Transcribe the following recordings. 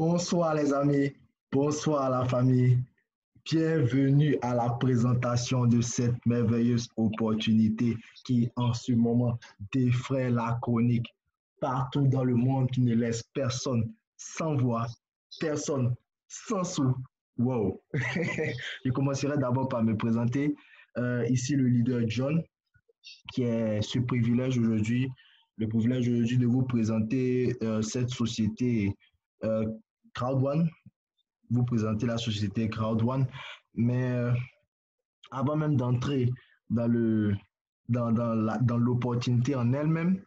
Bonsoir les amis, bonsoir la famille. Bienvenue à la présentation de cette merveilleuse opportunité qui en ce moment défraie la chronique partout dans le monde qui ne laisse personne sans voix, personne sans sou. Wow. Je commencerai d'abord par me présenter. Ici le leader John qui est ce privilège aujourd'hui, le privilège aujourd'hui de vous présenter cette société euh, Crowd1, vous présenter la société Crowd1. Mais avant même d'entrer dans le dans l'opportunité en elle-même,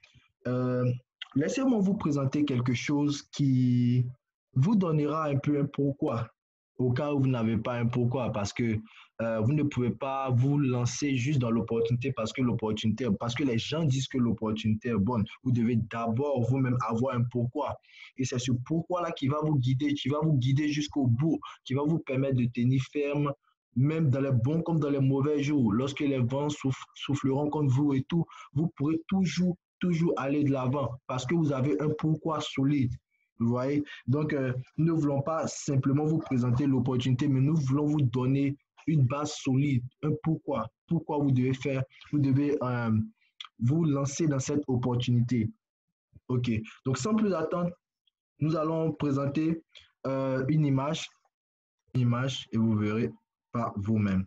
euh, laissez-moi vous présenter quelque chose qui vous donnera un peu un pourquoi, au cas où vous n'avez pas un pourquoi, parce que vous ne pouvez pas vous lancer juste dans l'opportunité parce que les gens disent que l'opportunité est bonne. Vous devez d'abord vous-même avoir un pourquoi. Et c'est ce pourquoi-là qui va vous guider jusqu'au bout, qui va vous permettre de tenir ferme même dans les bons comme dans les mauvais jours, lorsque les vents souffleront contre vous et tout, vous pourrez toujours aller de l'avant parce que vous avez un pourquoi solide. Vous voyez? Donc, nous ne voulons pas simplement vous présenter l'opportunité, mais nous voulons vous donner une base solide, un pourquoi. Pourquoi vous devez faire, vous devez vous lancer dans cette opportunité. OK. Donc, sans plus attendre, nous allons présenter une image et vous verrez par vous-même.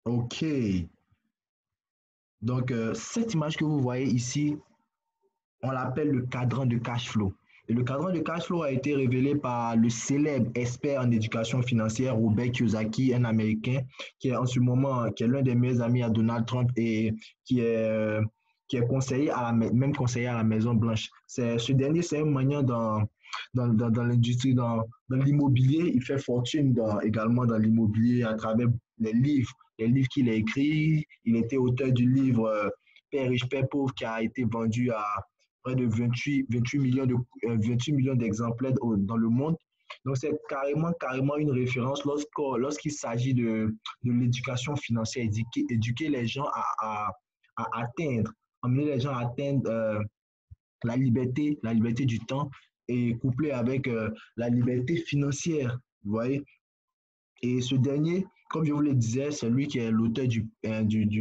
OK. Donc, cette image que vous voyez ici, on l'appelle le cadran de cash flow. Et le cadran de cash flow a été révélé par le célèbre expert en éducation financière Robert Kiyosaki, un Américain qui est en ce moment, qui est l'un des meilleurs amis à Donald Trump et qui est conseiller même conseiller à la Maison Blanche. Ce dernier, c'est un maniant dans l'industrie, dans l'immobilier. Il fait fortune également dans l'immobilier à travers les livres qu'il a écrits. Il était auteur du livre Père riche, Père pauvre qui a été vendu à près de 28 millions d'exemplaires dans le monde. Donc, c'est carrément une référence lorsqu'il s'agit de l'éducation financière, éduquer les gens à atteindre, emmener les gens à atteindre la liberté du temps et couplé avec la liberté financière. Vous voyez? Et ce dernier, comme je vous le disais, c'est lui qui est l'auteur du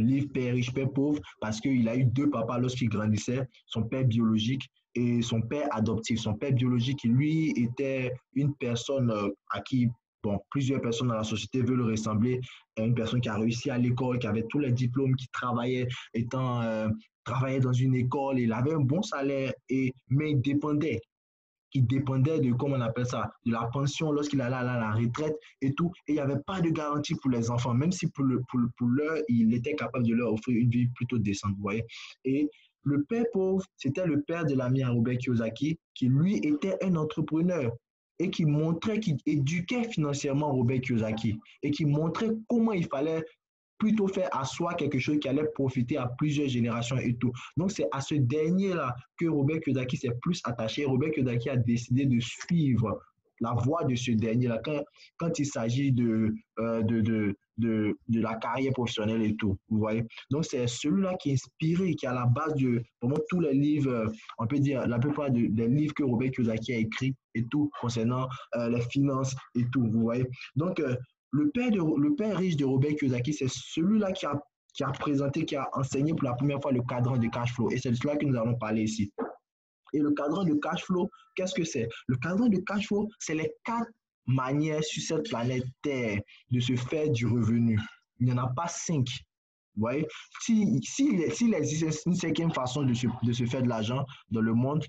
livre Père riche, Père pauvre, parce qu'il a eu deux papas lorsqu'il grandissait, son père biologique et son père adoptif. Son père biologique, lui, était une personne à qui, bon, plusieurs personnes dans la société veulent ressembler, une personne qui a réussi à l'école, qui avait tous les diplômes, qui travaillait dans une école, il avait un bon salaire, mais il dépendait de, comment on appelle ça, de la pension lorsqu'il allait à la retraite et tout. Et il n'y avait pas de garantie pour les enfants, même si pour l'heure, il était capable de leur offrir une vie plutôt décente, vous voyez. Et le père pauvre, c'était le père de l'ami à Robert Kiyosaki, qui lui était un entrepreneur et qui éduquait financièrement Robert Kiyosaki et qui montrait comment il fallait plutôt faire à soi quelque chose qui allait profiter à plusieurs générations et tout. Donc, c'est à ce dernier-là que Robert Kiyosaki s'est plus attaché. Robert Kiyosaki a décidé de suivre la voie de ce dernier-là quand il s'agit de la carrière professionnelle et tout. Vous voyez? Donc, c'est celui-là qui est inspiré, qui est à la base de vraiment tous les livres, on peut dire la plupart des livres que Robert Kiyosaki a écrits et tout concernant les finances et tout. Vous voyez? Donc, le père riche de Robert Kiyosaki, c'est celui-là qui a présenté, qui a enseigné pour la première fois le cadran de cash flow. Et c'est de cela que nous allons parler ici. Et le cadran de cash flow, qu'est-ce que c'est? Le cadran de cash flow, c'est les 4 manières sur cette planète Terre de se faire du revenu. Il n'y en a pas 5. Vous voyez? S'il existe une 5e façon de se faire de l'argent dans le monde,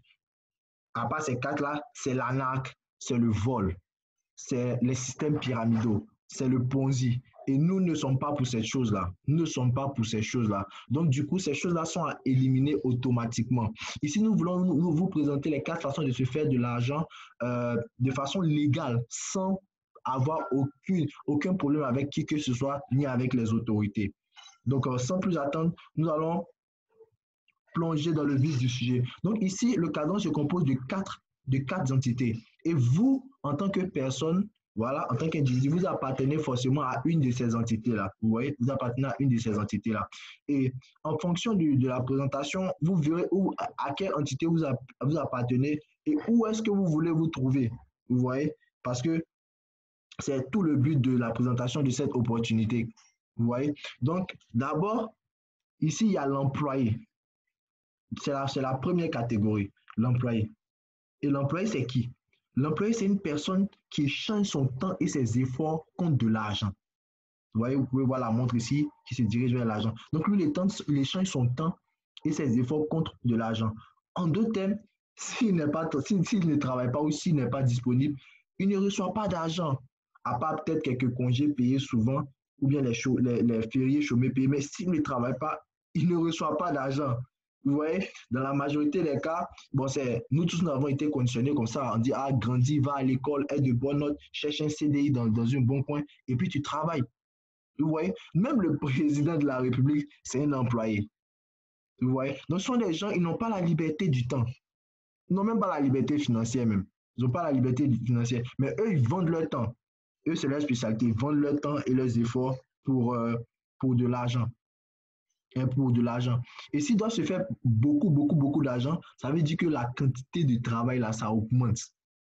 à part ces 4-là, c'est l'arnaque, c'est le vol, c'est les systèmes pyramidaux, c'est le Ponzi. Et nous ne sommes pas pour cette chose-là. Nous ne sommes pas pour ces choses-là. Donc, du coup, ces choses-là sont à éliminer automatiquement. Ici, nous voulons vous présenter les 4 façons de se faire de l'argent de façon légale, sans avoir aucun problème avec qui que ce soit, ni avec les autorités. Donc, sans plus attendre, nous allons plonger dans le vif du sujet. Donc, ici, le cadran se compose de quatre entités. Et vous, en tant que personne, Voilà, en tant qu'individu, vous appartenez forcément à une de ces entités-là. Vous voyez, vous appartenez à une de ces entités-là. Et en fonction de la présentation, vous verrez où, à quelle entité vous appartenez et où est-ce que vous voulez vous trouver. Vous voyez, parce que c'est tout le but de la présentation de cette opportunité. Vous voyez, donc d'abord, ici, il y a l'employé. C'est la première catégorie, l'employé. Et l'employé, c'est qui? L'employé, c'est une personne qui échange son temps et ses efforts contre de l'argent. Vous voyez, vous pouvez voir la montre ici qui se dirige vers l'argent. Donc, lui, il échange son temps et ses efforts contre de l'argent. En deux termes, s'il ne travaille pas ou s'il n'est pas disponible, il ne reçoit pas d'argent, à part peut-être quelques congés payés souvent ou bien les fériés chômés payés. Mais s'il ne travaille pas, il ne reçoit pas d'argent. Vous voyez, dans la majorité des cas, bon, nous tous, nous avons été conditionnés comme ça. On dit, ah, grandis, va à l'école, aie de bonnes notes, cherche un CDI dans un bon coin, et puis tu travailles. Vous voyez, même le président de la République, c'est un employé. Vous voyez, donc ce sont des gens, ils n'ont pas la liberté du temps. Ils n'ont même pas la liberté financière même. Ils n'ont pas la liberté financière. Mais eux, ils vendent leur temps. Eux, c'est leur spécialité. Ils vendent leur temps et leurs efforts pour de l'argent. Pour de l'argent. Et s'il doit se faire beaucoup, beaucoup, beaucoup d'argent, ça veut dire que la quantité de travail, là, ça augmente.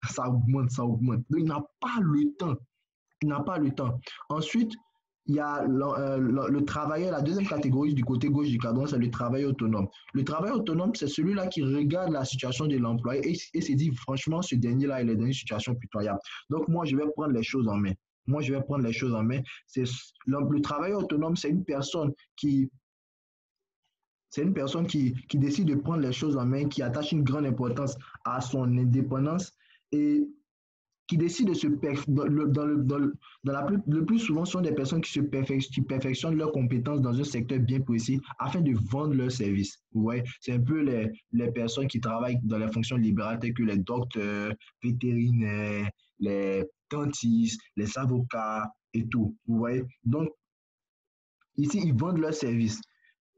Ça augmente, ça augmente. Donc, il n'a pas le temps. Il n'a pas le temps. Ensuite, il y a le travailleur, la deuxième catégorie du côté gauche du cadran, c'est le travailleur autonome. Le travailleur autonome, c'est celui-là qui regarde la situation de l'employé et se dit, franchement, ce dernier-là, il est dans une situation pitoyable. Donc, moi, je vais prendre les choses en main. Moi, je vais prendre les choses en main. Le travailleur autonome, c'est une personne qui décide de prendre les choses en main, qui attache une grande importance à son indépendance et qui décident de se le plus souvent sont des personnes qui perfectionnent leurs compétences dans un secteur bien précis afin de vendre leurs services. Vous voyez, c'est un peu les personnes qui travaillent dans les fonctions libérales telles que les docteurs, vétérinaires, les dentistes, les avocats et tout. Vous voyez, donc ici ils vendent leurs services.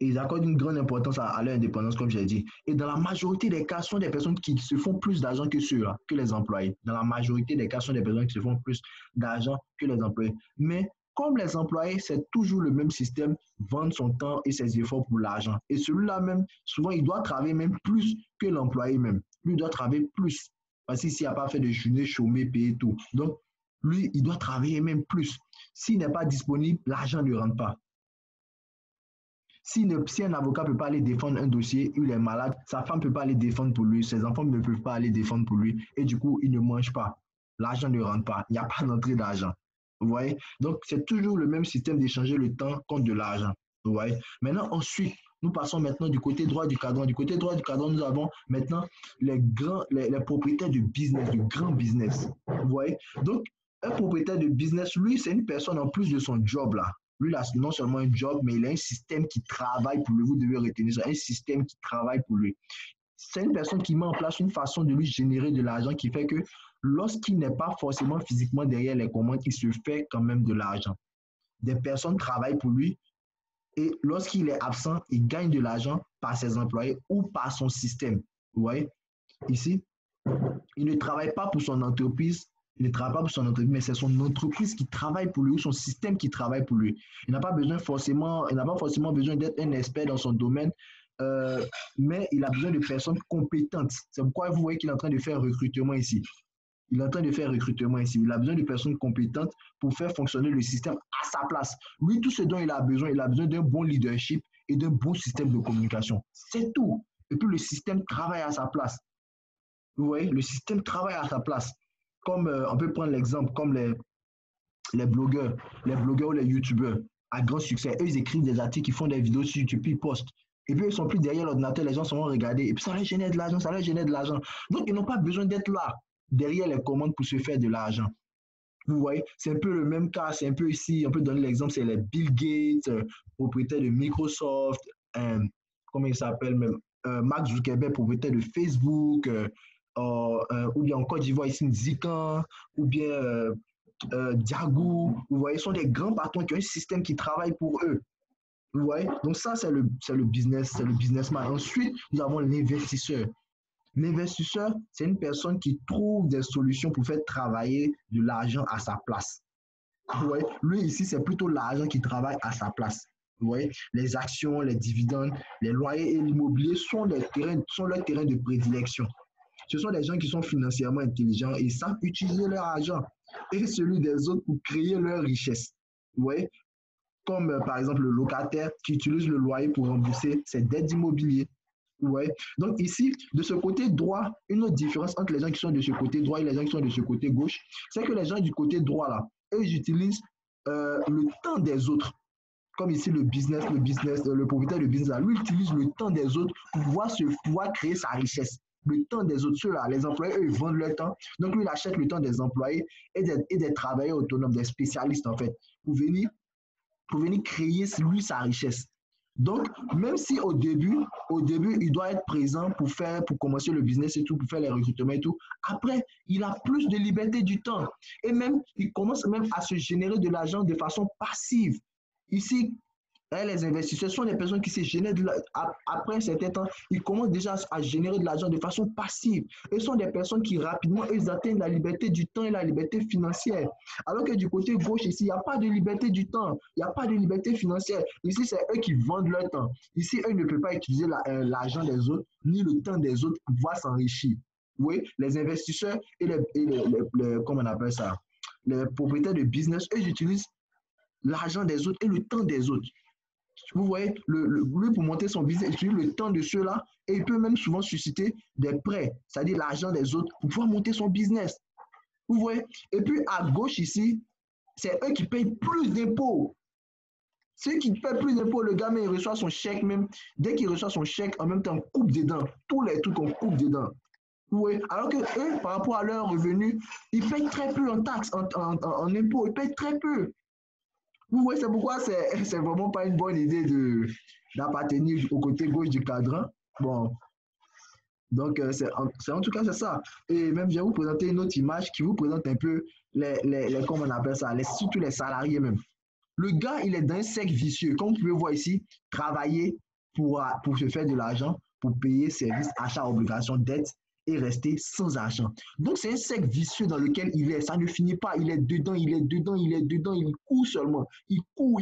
Et ils accordent une grande importance à leur indépendance, comme j'ai dit. Et dans la majorité des cas, ce sont des personnes qui se font plus d'argent que ceux-là, que les employés. Dans la majorité des cas, ce sont des personnes qui se font plus d'argent que les employés. Mais comme les employés, c'est toujours le même système, vendre son temps et ses efforts pour l'argent. Et celui-là même, souvent, il doit travailler même plus que l'employé même. Lui, il doit travailler plus. Parce qu'il n'a pas fait de journée chômée, payé tout. Donc, lui, il doit travailler même plus. S'il n'est pas disponible, l'argent ne rentre pas. Si un avocat ne peut pas aller défendre un dossier, il est malade, sa femme ne peut pas aller défendre pour lui, ses enfants ne peuvent pas aller défendre pour lui, et du coup, il ne mange pas. L'argent ne rentre pas. Il n'y a pas d'entrée d'argent. Vous voyez? Donc, c'est toujours le même système d'échanger le temps contre de l'argent. Vous voyez? Maintenant, ensuite, nous passons maintenant du côté droit du cadran. Du côté droit du cadran, nous avons maintenant les propriétaires de business, de grands business. Vous voyez? Donc, un propriétaire de business, lui, c'est une personne en plus de son job là. Lui, il a non seulement un job, mais il a un système qui travaille pour lui. Vous devez retenir ça, un système qui travaille pour lui. C'est une personne qui met en place une façon de lui générer de l'argent qui fait que lorsqu'il n'est pas forcément physiquement derrière les commandes, il se fait quand même de l'argent. Des personnes travaillent pour lui et lorsqu'il est absent, il gagne de l'argent par ses employés ou par son système. Vous voyez, ici, il ne travaille pas pour son entreprise, il ne travaille pas pour son entreprise, mais c'est son entreprise qui travaille pour lui ou son système qui travaille pour lui. Il n'a pas forcément besoin d'être un expert dans son domaine, mais il a besoin de personnes compétentes. C'est pourquoi vous voyez qu'il est en train de faire recrutement ici. Il est en train de faire recrutement ici. Il a besoin de personnes compétentes pour faire fonctionner le système à sa place. Lui, tout ce dont il a besoin d'un bon leadership et d'un bon système de communication. C'est tout. Et puis le système travaille à sa place. Vous voyez, le système travaille à sa place. Comme on peut prendre l'exemple, comme les blogueurs ou les youtubeurs à grand succès. Eux, ils écrivent des articles, ils font des vidéos sur YouTube, puis ils postent. Et puis, ils ne sont plus derrière l'ordinateur, les gens sont regarder. Et puis, ça leur génère de l'argent, ça leur génère de l'argent. Donc, ils n'ont pas besoin d'être là, derrière les commandes pour se faire de l'argent. Vous voyez, c'est un peu le même cas, c'est un peu ici, on peut donner l'exemple, c'est les Bill Gates, propriétaire de Microsoft, comment il s'appelle même, Mark Zuckerberg, propriétaire de Facebook, ou bien en Côte d'Ivoire ici, Zikan, ou bien Diagou, vous voyez, sont des grands patrons qui ont un système qui travaille pour eux. Vous voyez, donc ça, c'est le business, c'est le businessman. Ensuite, nous avons l'investisseur. L'investisseur, c'est une personne qui trouve des solutions pour faire travailler de l'argent à sa place. Ouais. Lui, ici, c'est plutôt l'argent qui travaille à sa place. Ouais. Les actions, les dividendes, les loyers et l'immobilier sont leurs terrains de prédilection. Ce sont des gens qui sont financièrement intelligents et savent utiliser leur argent et celui des autres pour créer leur richesse. Ouais. Comme par exemple le locataire qui utilise le loyer pour rembourser ses dettes immobilières. Ouais. Donc ici, de ce côté droit, une autre différence entre les gens qui sont de ce côté droit et les gens qui sont de ce côté gauche, c'est que les gens du côté droit, là, eux, ils utilisent le temps des autres. Comme ici, le propriétaire de business, là, lui, utilise le temps des autres pour pouvoir créer sa richesse. Le temps des autres, ceux-là, les employés, eux, ils vendent leur temps. Donc, lui, il achète le temps des employés et des travailleurs autonomes, des spécialistes, en fait, pour venir créer, lui, sa richesse. Donc, même si au début, il doit être présent pour commencer le business et tout, pour faire les recrutements et tout, après, il a plus de liberté du temps. Et même, il commence même à se générer de l'argent de façon passive. Ici, les investisseurs sont des personnes qui se génèrent après un certain temps, ils commencent déjà à générer de l'argent de façon passive. Ce sont des personnes qui rapidement, ils atteignent la liberté du temps et la liberté financière. Alors que du côté gauche, ici, il n'y a pas de liberté du temps, il n'y a pas de liberté financière. Ici, c'est eux qui vendent leur temps. Ici, eux ne peuvent pas utiliser l'argent des autres, ni le temps des autres pour pouvoir s'enrichir. Oui, les investisseurs et comment on appelle ça, les propriétaires de business, eux, ils utilisent l'argent des autres et le temps des autres. Vous voyez, lui, pour monter son business, il utilise le temps de ceux-là et il peut même souvent susciter des prêts, c'est-à-dire l'argent des autres, pour pouvoir monter son business. Vous voyez? Et puis à gauche ici, c'est eux qui payent plus d'impôts. Ceux qui paient plus d'impôts, le gars, il reçoit son chèque même. Dès qu'il reçoit son chèque, en même temps, on coupe dedans. Tous les trucs, on coupe dedans. Oui, alors que eux, par rapport à leurs revenus, ils payent très peu en taxes, en impôts, ils payent très peu. Vous voyez, c'est pourquoi c'est vraiment pas une bonne idée d'appartenir au côté gauche du cadran. Bon, donc en tout cas, c'est ça. Et même, je vais vous présenter une autre image qui vous présente un peu comment on appelle ça, surtout les salariés même. Le gars, il est dans un cercle vicieux. Comme vous pouvez voir ici, travailler pour se faire de l'argent, pour payer services, achats, obligations, dettes et rester sans argent. Donc, c'est un cercle vicieux dans lequel il est. Ça ne finit pas. Il est dedans, il est dedans, il est dedans, il court seulement. Il court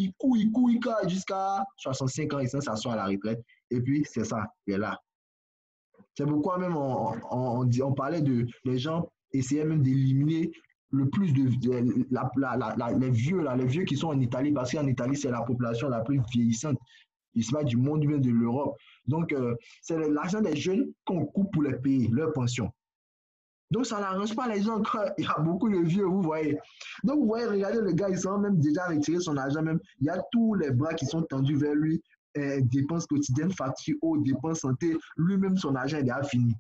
jusqu'à 65 ans et ça s'assoit à la retraite. Et puis, c'est ça, il est là. C'est pourquoi même on parlait de les gens essayaient même d'éliminer le plus les vieux qui sont en Italie, parce qu'en Italie, c'est la population la plus vieillissante, il se met du monde, même de l'Europe. Donc, c'est l'argent des jeunes qu'on coupe pour les payer, leur pension. Donc, ça n'arrange pas les gens quand il y a beaucoup de vieux, vous voyez. Donc, vous voyez, regardez le gars, il s'est même déjà retiré son argent même. Il y a tous les bras qui sont tendus vers lui, dépenses quotidiennes, factures, eau, dépenses santé. Lui-même, son argent est déjà fini.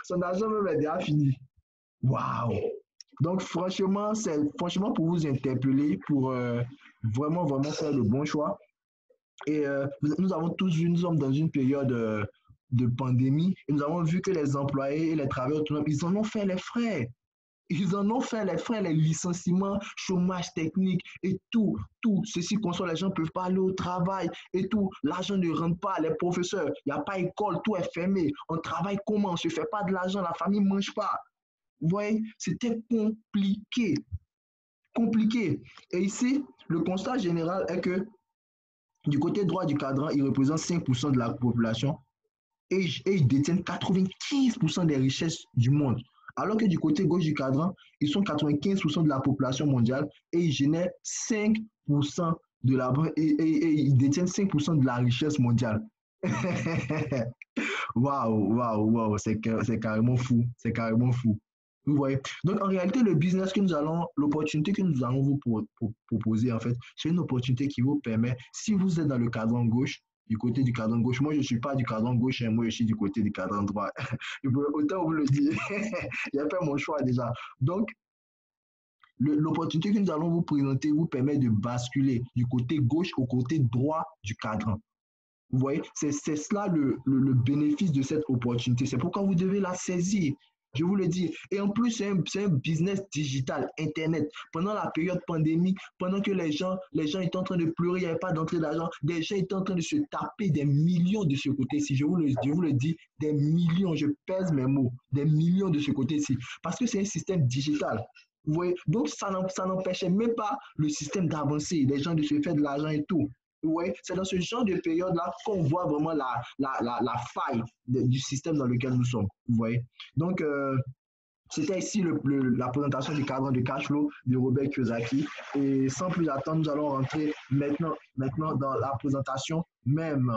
Son argent même est déjà fini. Waouh! Donc, franchement, c'est franchement pour vous interpeller, pour vraiment, vraiment faire le bon choix. Et nous avons tous vu, nous sommes dans une période de pandémie et nous avons vu que les employés et les travailleurs autonomes, ils en ont fait les frais. Ils en ont fait les frais, les licenciements, chômage technique et tout. Ceci console, les gens ne peuvent pas aller au travail et tout. L'argent ne rentre pas, les professeurs, il n'y a pas école, tout est fermé. On travaille comment? On ne se fait pas de l'argent, la famille ne mange pas. Vous voyez, c'était compliqué. Compliqué. Et ici, le constat général est que du côté droit du cadran, ils représentent 5% de la population et ils détiennent 95% des richesses du monde. Alors que du côté gauche du cadran, ils sont 95% de la population mondiale et ils génèrent 5% de la et ils détiennent 5% de la richesse mondiale. Waouh, c'est carrément fou, c'est carrément fou. Vous voyez. Donc en réalité, l'opportunité que nous allons vous proposer en fait, c'est une opportunité qui vous permet, si vous êtes dans le cadran gauche, du côté du cadran gauche, moi je ne suis pas du cadran gauche, moi je suis du côté du cadran droit. Autant vous le dire, j'ai fait mon choix déjà. Donc l'opportunité que nous allons vous présenter vous permet de basculer du côté gauche au côté droit du cadran. Vous voyez, c'est cela le bénéfice de cette opportunité. C'est pourquoi vous devez la saisir. Je vous le dis. Et en plus, c'est un business digital, Internet. Pendant la période pandémique, pendant que les gens étaient en train de pleurer, il n'y avait pas d'entrée d'argent, des gens étaient en train de se taper des millions de ce côté-ci. Je vous le dis, des millions, je pèse mes mots, des millions de ce côté-ci. Parce que c'est un système digital. Vous voyez? Donc, ça n'empêchait même pas le système d'avancer, les gens de se faire de l'argent et tout. Ouais, c'est dans ce genre de période-là qu'on voit vraiment la faille du système dans lequel nous sommes. Vous voyez? Donc, c'était ici la présentation du cadre de cash flow de Robert Kiyosaki. Et sans plus attendre, nous allons rentrer maintenant dans la présentation même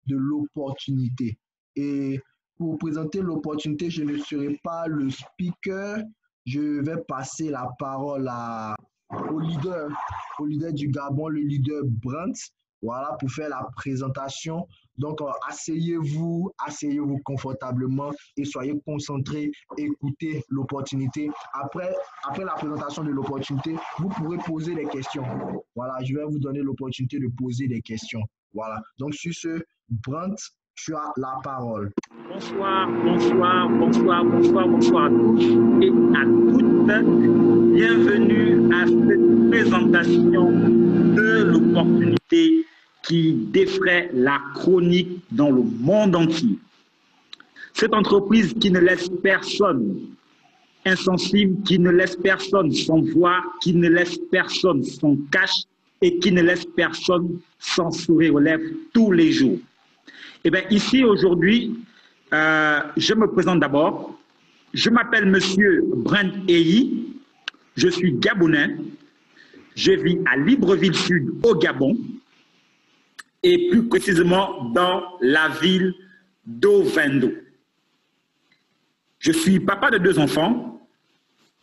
de l'opportunité. Et pour présenter l'opportunité, je ne serai pas le speaker. Je vais passer la parole au leader du Gabon, le leader Brandt, voilà, pour faire la présentation. Donc, asseyez-vous confortablement et soyez concentrés, écoutez l'opportunité. Après la présentation de l'opportunité, vous pourrez poser des questions. Voilà, je vais vous donner l'opportunité de poser des questions. Voilà, donc sur ce, Brandt, tu as la parole. Bonsoir à tous et à toutes. Bienvenue à cette présentation de l'opportunité qui défraie la chronique dans le monde entier. Cette entreprise qui ne laisse personne insensible, qui ne laisse personne sans voix, qui ne laisse personne sans cash et qui ne laisse personne sans sourire aux lèvres tous les jours. Eh bien, ici, aujourd'hui, je me présente d'abord. Je m'appelle Monsieur Brandt Eyi. Je suis gabonais. Je vis à Libreville Sud, au Gabon, et plus précisément dans la ville d'Ovendo. Je suis papa de 2 enfants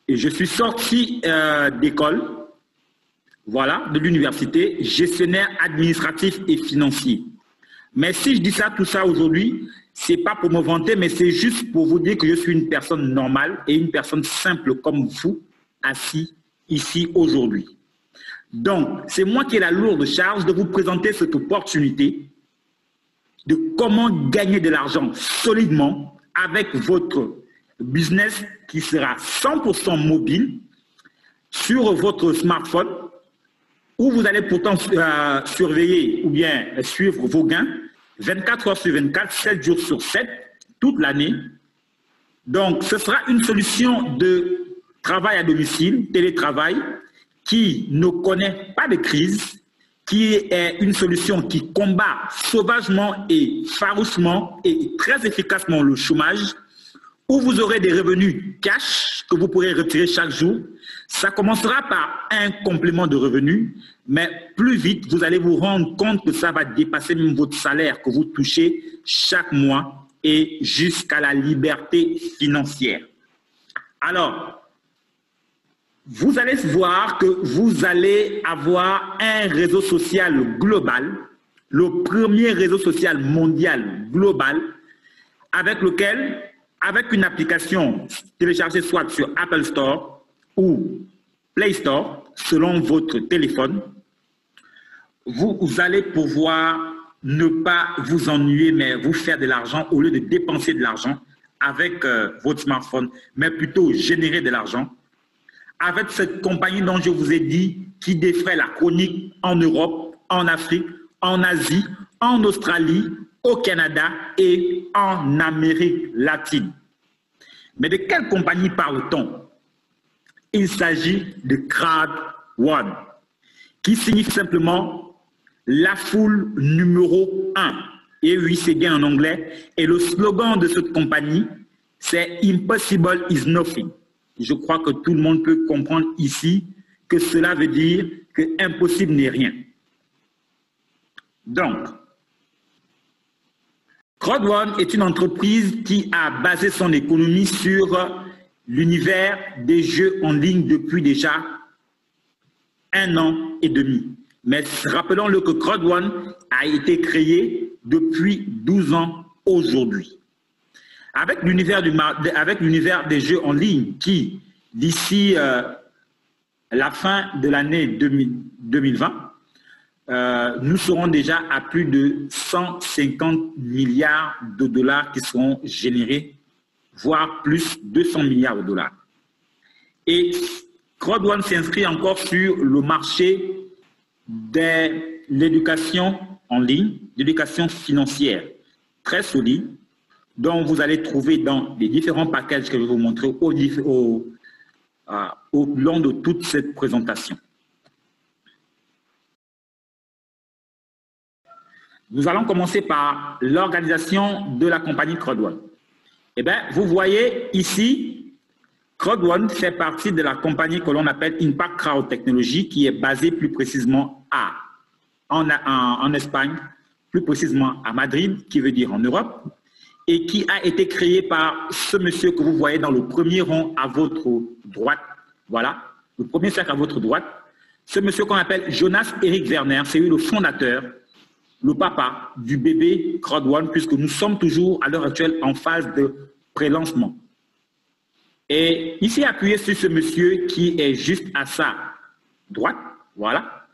et je suis sorti d'école, voilà, de l'université, gestionnaire administratif et financier. Mais si je dis ça, tout ça aujourd'hui, ce n'est pas pour me vanter, mais c'est juste pour vous dire que je suis une personne normale et une personne simple comme vous, assis ici aujourd'hui. Donc, c'est moi qui ai la lourde charge de vous présenter cette opportunité de comment gagner de l'argent solidement avec votre business qui sera 100% mobile sur votre smartphone, où vous allez pourtant surveiller ou bien suivre vos gains 24 heures sur 24, 7 jours sur 7, toute l'année. Donc, ce sera une solution de travail à domicile, télétravail, qui ne connaît pas de crise, qui est une solution qui combat sauvagement et farouchement et très efficacement le chômage, où vous aurez des revenus cash que vous pourrez retirer chaque jour. Ça commencera par un complément de revenus, mais plus vite, vous allez vous rendre compte que ça va dépasser même votre salaire que vous touchez chaque mois et jusqu'à la liberté financière. Alors, vous allez voir que vous allez avoir un réseau social global, le premier réseau social mondial global, avec lequel, avec une application téléchargée soit sur Apple Store ou Play Store, selon votre téléphone, vous allez pouvoir ne pas vous ennuyer, mais vous faire de l'argent au lieu de dépenser de l'argent avec votre smartphone, mais plutôt générer de l'argent avec cette compagnie dont je vous ai dit, qui défraie la chronique en Europe, en Afrique, en Asie, en Australie, au Canada et en Amérique latine. Mais de quelle compagnie parle-t-on? Il s'agit de Crowd One, qui signifie simplement la foule numéro 1. Et oui, c'est bien en anglais. Et le slogan de cette compagnie, c'est Impossible is nothing. Je crois que tout le monde peut comprendre ici que cela veut dire que impossible n'est rien. Donc, Crowd One est une entreprise qui a basé son économie sur l'univers des jeux en ligne depuis déjà 1 an et demi. Mais rappelons-le que Crowd One a été créé depuis 12 ans aujourd'hui. Avec l'univers des jeux en ligne qui, d'ici la fin de l'année 2020, nous serons déjà à plus de 150 milliards de dollars qui seront générés, voire plus 200 milliards de dollars. Et CrowdOne s'inscrit encore sur le marché de l'éducation en ligne, l'éducation financière, très solide, dont vous allez trouver dans les différents packages que je vais vous montrer au long de toute cette présentation. Nous allons commencer par l'organisation de la compagnie CrowdOne. Eh bien, vous voyez ici, CrowdOne fait partie de la compagnie que l'on appelle Impact Crowd Technology, qui est basée plus précisément en Espagne, plus précisément à Madrid, qui veut dire en Europe, et qui a été créée par ce monsieur que vous voyez dans le premier rang à votre droite. Voilà, le premier cercle à votre droite. Ce monsieur qu'on appelle Jonas Erik Werner, c'est lui le fondateur, le papa du bébé CrowdOne, puisque nous sommes toujours à l'heure actuelle en phase de pré-lancement. Et ici, appuyé sur ce monsieur qui est juste à sa droite, voilà,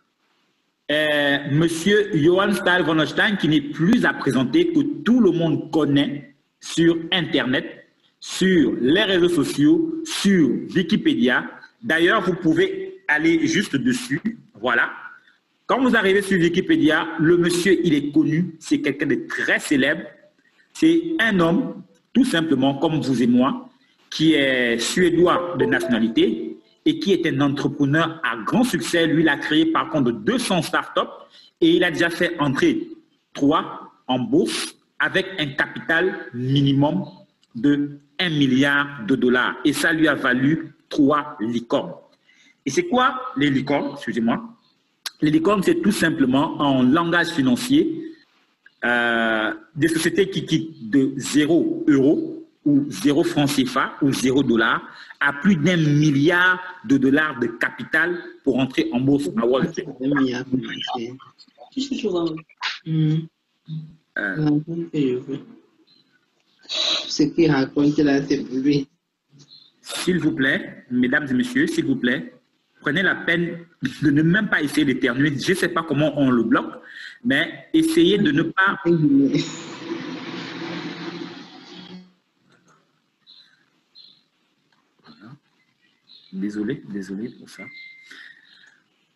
monsieur Johann Stahl von Holstein, qui n'est plus à présenter, que tout le monde connaît sur Internet, sur les réseaux sociaux, sur Wikipédia. D'ailleurs, vous pouvez aller juste dessus, voilà. Quand vous arrivez sur Wikipédia, le monsieur, il est connu, c'est quelqu'un de très célèbre. C'est un homme, tout simplement, comme vous et moi, qui est suédois de nationalité et qui est un entrepreneur à grand succès. Lui, il a créé par contre 200 startups et il a déjà fait entrer 3 en bourse avec un capital minimum de 1 milliard de dollars. Et ça lui a valu 3 licornes. Et c'est quoi les licornes? Excusez-moi. Les licornes, c'est tout simplement, en langage financier, des sociétés qui quittent de 0 € ou 0 francs CFA ou 0 $ à plus d'1 milliard de dollars de capital pour entrer en bourse à Wall Street. Ce qui raconte là, c'est lui. S'il vous plaît, mesdames et messieurs, s'il vous plaît, prenez la peine de ne même pas essayer d'éternuer. Je ne sais pas comment on le bloque, mais essayez de ne pas... Désolé pour ça.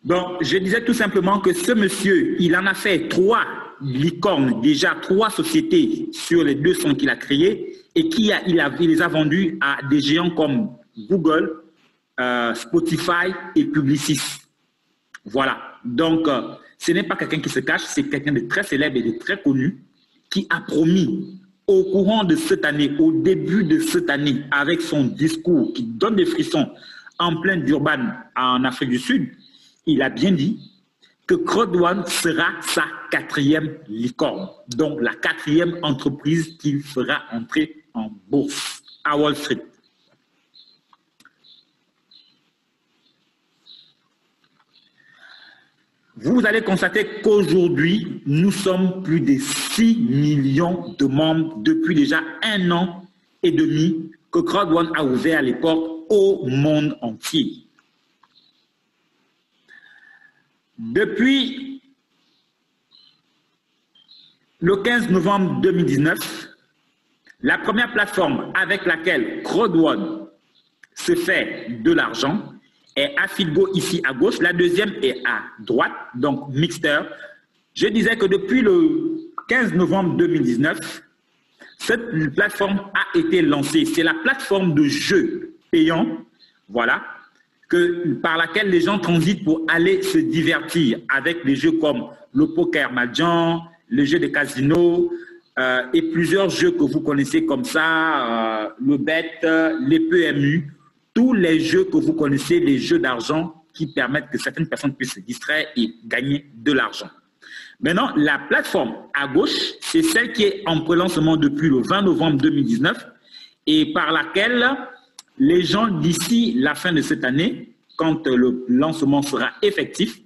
Donc, je disais tout simplement que ce monsieur, il en a fait 3 licornes, déjà 3 sociétés sur les 200 qu'il a créées et il les a vendues à des géants comme Google, Spotify et Publicis. Voilà. Donc, ce n'est pas quelqu'un qui se cache, c'est quelqu'un de très célèbre et de très connu qui a promis au courant de cette année, au début de cette année, avec son discours qui donne des frissons en plein Durban en Afrique du Sud, il a bien dit que CrowdOne sera sa 4e licorne, donc la 4e entreprise qu'il fera entrer en bourse à Wall Street. Vous allez constater qu'aujourd'hui, nous sommes plus de 6 millions de membres depuis déjà 1 an et demi que CrowdOne a ouvert les portes au monde entier. Depuis le 15 novembre 2019, la première plateforme avec laquelle CrowdOne se fait de l'argent est Affidgo ici à gauche, la deuxième est à droite, donc Mixter. Je disais que depuis le 15 novembre 2019, cette plateforme a été lancée. C'est la plateforme de jeux payants, voilà, par laquelle les gens transitent pour aller se divertir avec des jeux comme le poker mahjong, les jeux de casino et plusieurs jeux que vous connaissez comme ça, le bet, les PMU, tous les jeux que vous connaissez, les jeux d'argent qui permettent que certaines personnes puissent se distraire et gagner de l'argent. Maintenant, la plateforme à gauche, c'est celle qui est en pré-lancement depuis le 20 novembre 2019 et par laquelle les gens d'ici la fin de cette année, quand le lancement sera effectif,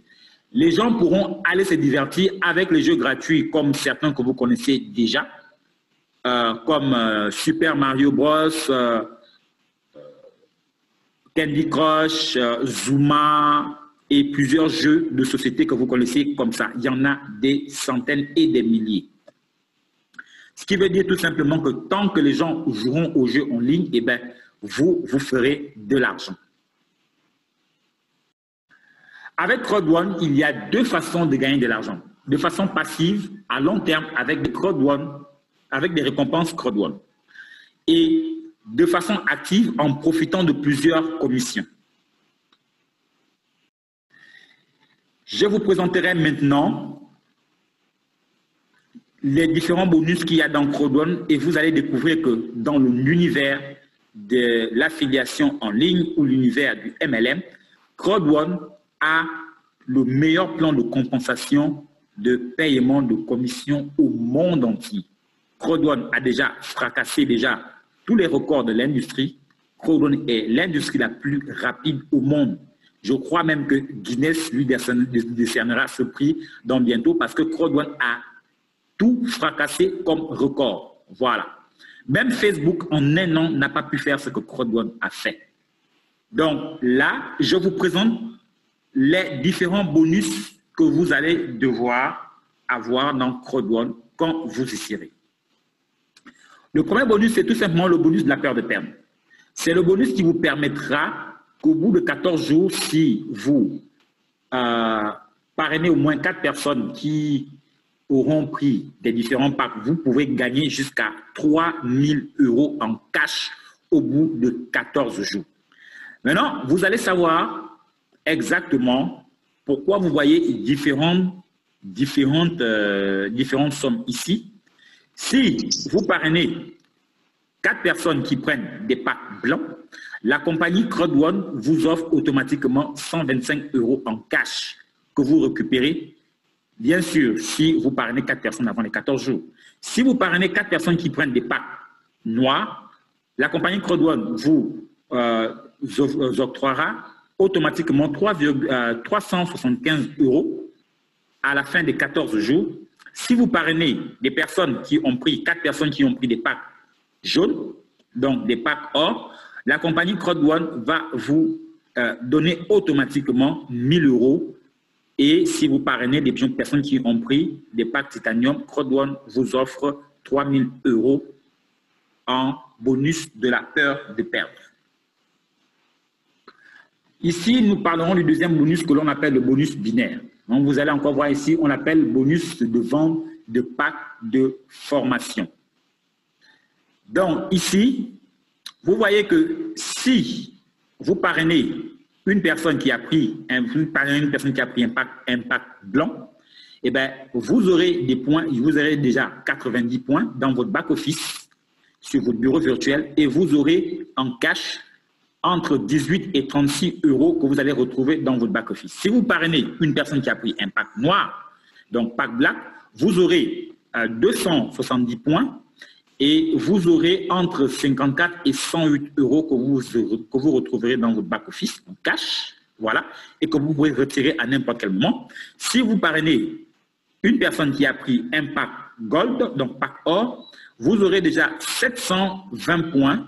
les gens pourront aller se divertir avec les jeux gratuits comme certains que vous connaissez déjà, comme Super Mario Bros, Candy Crush, Zuma et plusieurs jeux de société que vous connaissez comme ça. Il y en a des centaines et des milliers. Ce qui veut dire tout simplement que tant que les gens joueront au jeu en ligne, eh bien, vous ferez de l'argent. Avec CrowdOne, il y a deux façons de gagner de l'argent. De façon passive, à long terme, avec des récompenses CrowdOne. Et de façon active, en profitant de plusieurs commissions. Je vous présenterai maintenant les différents bonus qu'il y a dans CrowdOne et vous allez découvrir que dans l'univers de l'affiliation en ligne ou l'univers du MLM, CrowdOne a le meilleur plan de compensation de paiement de commission au monde entier. CrowdOne a déjà fracassé tous les records de l'industrie. CrowdOne est l'industrie la plus rapide au monde. Je crois même que Guinness lui décernera ce prix dans bientôt parce que CrowdOne a tout fracassé comme record. Voilà. Même Facebook, en un an, n'a pas pu faire ce que CrowdOne a fait. Donc là, je vous présente les différents bonus que vous allez devoir avoir dans CrowdOne quand vous y serez. Le premier bonus, c'est tout simplement le bonus de la peur de perdre. C'est le bonus qui vous permettra qu'au bout de 14 jours, si vous parrainez au moins 4 personnes qui auront pris des différents packs, vous pouvez gagner jusqu'à 3 000 € en cash au bout de 14 jours. Maintenant, vous allez savoir exactement pourquoi vous voyez différentes sommes ici. Si vous parrainez 4 personnes qui prennent des packs blancs, la compagnie CrowdOne vous offre automatiquement 125 € en cash que vous récupérez. Bien sûr, si vous parrainez 4 personnes avant les 14 jours. Si vous parrainez 4 personnes qui prennent des packs noirs, la compagnie CrowdOne vous octroiera automatiquement 375 € à la fin des 14 jours. Si vous parrainez des personnes qui ont pris, 4 personnes qui ont pris des packs jaunes, donc des packs or, la compagnie CrowdOne va vous donner automatiquement 1 000 €. Et si vous parrainez des personnes qui ont pris des packs titanium, CrowdOne vous offre 3 000 € en bonus de la peur de perdre. Ici, nous parlerons du deuxième bonus que l'on appelle le bonus binaire. Donc, vous allez encore voir ici, on l'appelle bonus de vente de packs de formation. Donc, ici, vous voyez que si vous parrainez une personne qui a pris un pack blanc, eh bien, vous aurez des points, vous aurez déjà 90 points dans votre back-office sur votre bureau virtuel et vous aurez en cash entre 18 et 36 € que vous allez retrouver dans votre back-office. Si vous parrainez une personne qui a pris un pack noir, donc pack black, vous aurez 270 points et vous aurez entre 54 et 108 € que vous retrouverez dans votre back-office en cash, voilà, et que vous pouvez retirer à n'importe quel moment. Si vous parrainez une personne qui a pris un pack gold, donc pack or, vous aurez déjà 720 points,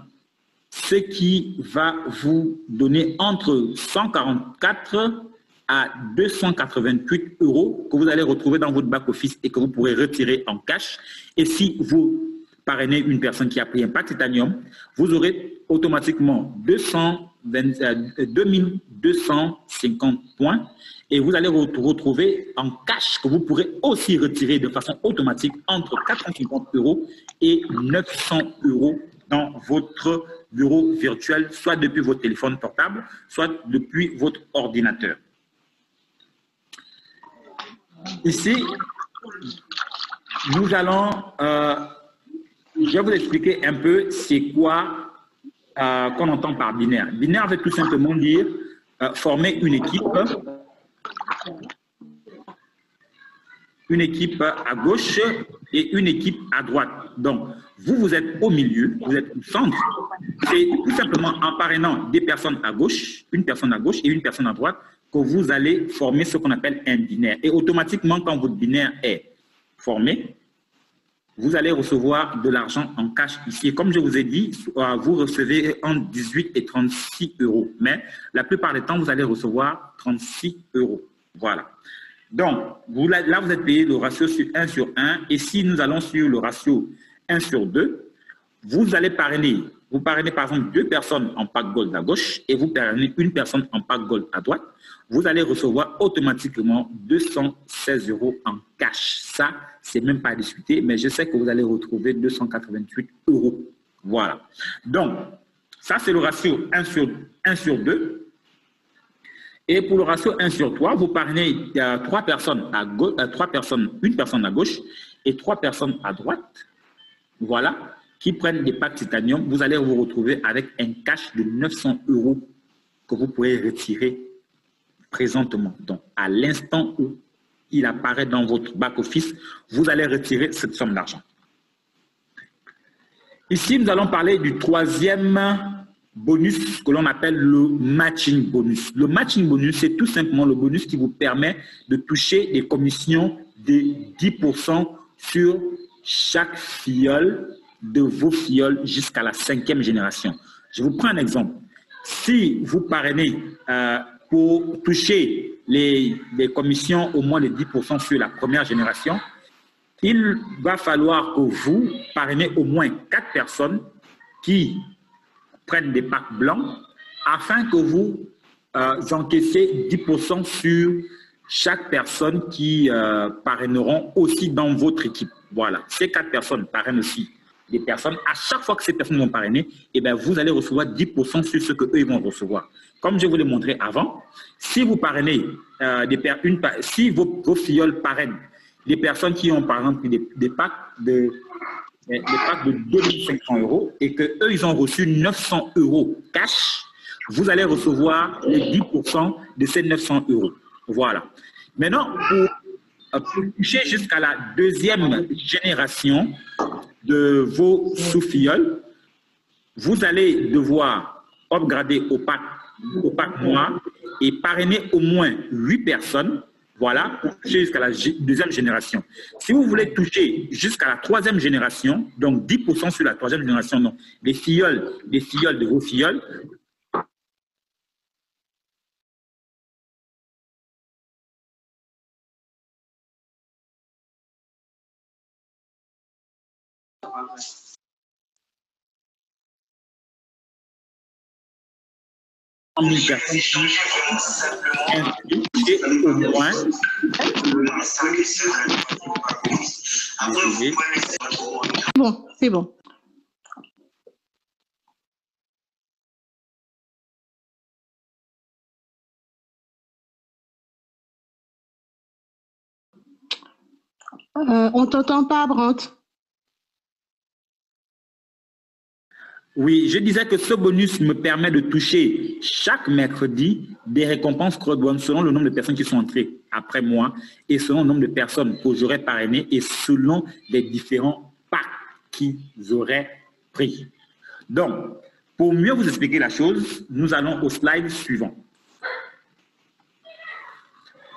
ce qui va vous donner entre 144 à 288 € que vous allez retrouver dans votre back-office et que vous pourrez retirer en cash. Et si vous parrainez une personne qui a pris un pack titanium, vous aurez automatiquement 2250 points et vous allez retrouver en cash que vous pourrez aussi retirer de façon automatique entre 450 € et 900 € dans votre bureau virtuel, soit depuis votre téléphone portable, soit depuis votre ordinateur. Ici, nous allons, je vais vous expliquer un peu c'est quoi qu'on entend par binaire. Binaire veut tout simplement dire former une équipe à gauche et une équipe à droite. Donc, vous êtes au milieu, vous êtes au centre. C'est tout simplement en parrainant des personnes à gauche, une personne à gauche et une personne à droite, que vous allez former ce qu'on appelle un binaire. Et automatiquement, quand votre binaire est formé, vous allez recevoir de l'argent en cash ici. Et comme je vous ai dit, vous recevez entre 18 et 36 €. Mais la plupart des temps, vous allez recevoir 36 €. Voilà. Donc, là, vous êtes payé le ratio sur 1 sur 1. Et si nous allons sur le ratio 1 sur 2, vous allez parrainer. Vous parrainez par exemple 2 personnes en pack gold à gauche et vous parrainez une personne en pack gold à droite. Vous allez recevoir automatiquement 216 € en cash. Ça, c'est même pas à discuter, mais je sais que vous allez retrouver 288 €. Voilà. Donc, ça, c'est le ratio 1 sur 2. Et pour le ratio 1 sur 3, vous parrainez 3 personnes à gauche, une personne à gauche et 3 personnes à droite. Voilà, qui prennent des packs titanium. Vous allez vous retrouver avec un cash de 900 € que vous pouvez retirer présentement. Donc, à l'instant où il apparaît dans votre back-office, vous allez retirer cette somme d'argent. Ici, nous allons parler du troisième bonus que l'on appelle le matching bonus. Le matching bonus, c'est tout simplement le bonus qui vous permet de toucher des commissions de 10% sur chaque filleul de vos filleuls jusqu'à la 5e génération. Je vous prends un exemple. Si vous parrainez pour toucher les commissions au moins de 10% sur la première génération, il va falloir que vous parrainez au moins 4 personnes qui prennent des packs blancs afin que vous encaissez 10% sur chaque personne qui parraineront aussi dans votre équipe. Voilà, ces 4 personnes parrainent aussi des personnes. À chaque fois que ces personnes vont parrainer, eh bien, vous allez recevoir 10% sur ce qu'eux vont recevoir. Comme je vous l'ai montré avant, si vous parrainez, si vos filleuls parrainent des personnes qui ont par exemple des packs de 2500 € et qu'eux, ils ont reçu 900 € cash, vous allez recevoir les 10% de ces 900 €. Voilà. Maintenant, pour toucher jusqu'à la 2e génération de vos sous-filleuls, vous allez devoir upgrader au pack noir et parrainer au moins 8 personnes. Voilà, pour toucher jusqu'à la 2e génération. Si vous voulez toucher jusqu'à la 3e génération, donc 10% sur la 3e génération, donc les filleuls de vos filleuls, personnes et au moins Bon, c'est bon. On t'entend pas, Brandt. Oui, je disais que ce bonus me permet de toucher chaque mercredi des récompenses CrowdOne selon le nombre de personnes qui sont entrées après moi et selon le nombre de personnes que j'aurais parrainées et selon les différents packs qu'ils auraient pris. Donc, pour mieux vous expliquer la chose, nous allons au slide suivant.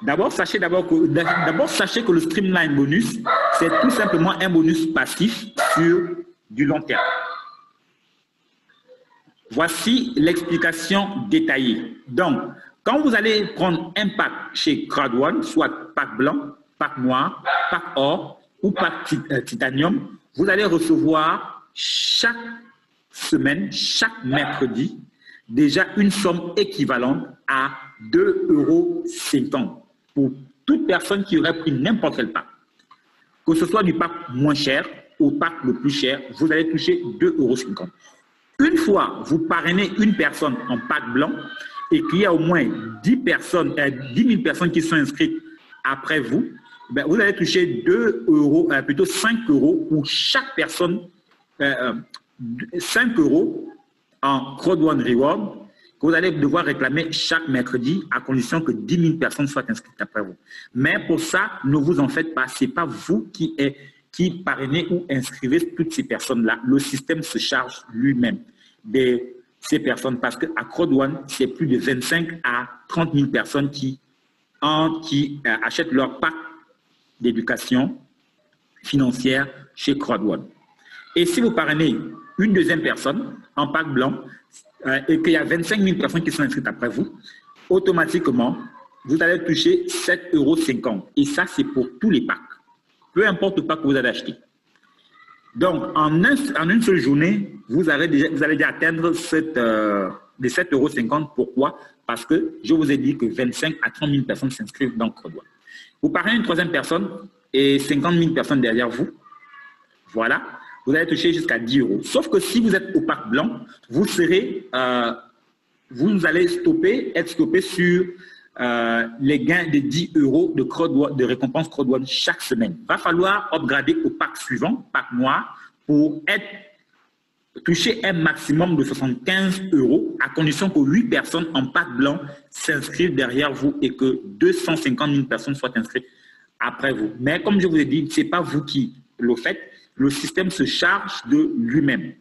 D'abord, sachez que le Streamline bonus, c'est tout simplement un bonus passif sur du long terme. Voici l'explication détaillée. Donc, quand vous allez prendre un pack chez CrowdOne, soit pack blanc, pack noir, pack or ou pack titanium, vous allez recevoir chaque semaine, chaque mercredi, déjà une somme équivalente à 2,50 € pour toute personne qui aurait pris n'importe quel pack. Que ce soit du pack moins cher au pack le plus cher, vous allez toucher 2,50 €. Une fois vous parrainez une personne en pack blanc et qu'il y a au moins 10 000 personnes qui sont inscrites après vous, ben vous allez toucher 5 € pour chaque personne, 5 € en CrowdOne Reward que vous allez devoir réclamer chaque mercredi à condition que 10 000 personnes soient inscrites après vous. Mais pour ça, ne vous en faites pas, ce n'est pas vous qui parrainez ou inscrivez toutes ces personnes-là. Le système se charge lui-même de ces personnes parce qu'à CrowdOne, c'est plus de 25 à 30 000 personnes qui achètent leur pack d'éducation financière chez CrowdOne. Et si vous parrainez une deuxième personne en pack blanc et qu'il y a 25 000 personnes qui sont inscrites après vous, automatiquement, vous allez toucher 7,50 €. Et ça, c'est pour tous les packs. Peu importe le pack que vous avez acheté. Donc, en une seule journée, vous allez déjà atteindre les 7,50 €. Pourquoi? Parce que je vous ai dit que 25 à 30 000 personnes s'inscrivent dans CRODONE. Vous parlez à une troisième personne et 50 000 personnes derrière vous. Voilà. Vous allez toucher jusqu'à 10 €. Sauf que si vous êtes au pack blanc, vous allez être stoppé sur les gains de 10 € de récompense CRODONE chaque semaine. Il va falloir upgrader au pack suivant, pack noir, pour toucher un maximum de 75 € à condition que 8 personnes en pack blanc s'inscrivent derrière vous et que 250 000 personnes soient inscrites après vous. Mais comme je vous ai dit, ce n'est pas vous qui le faites. Le système se charge de lui-même.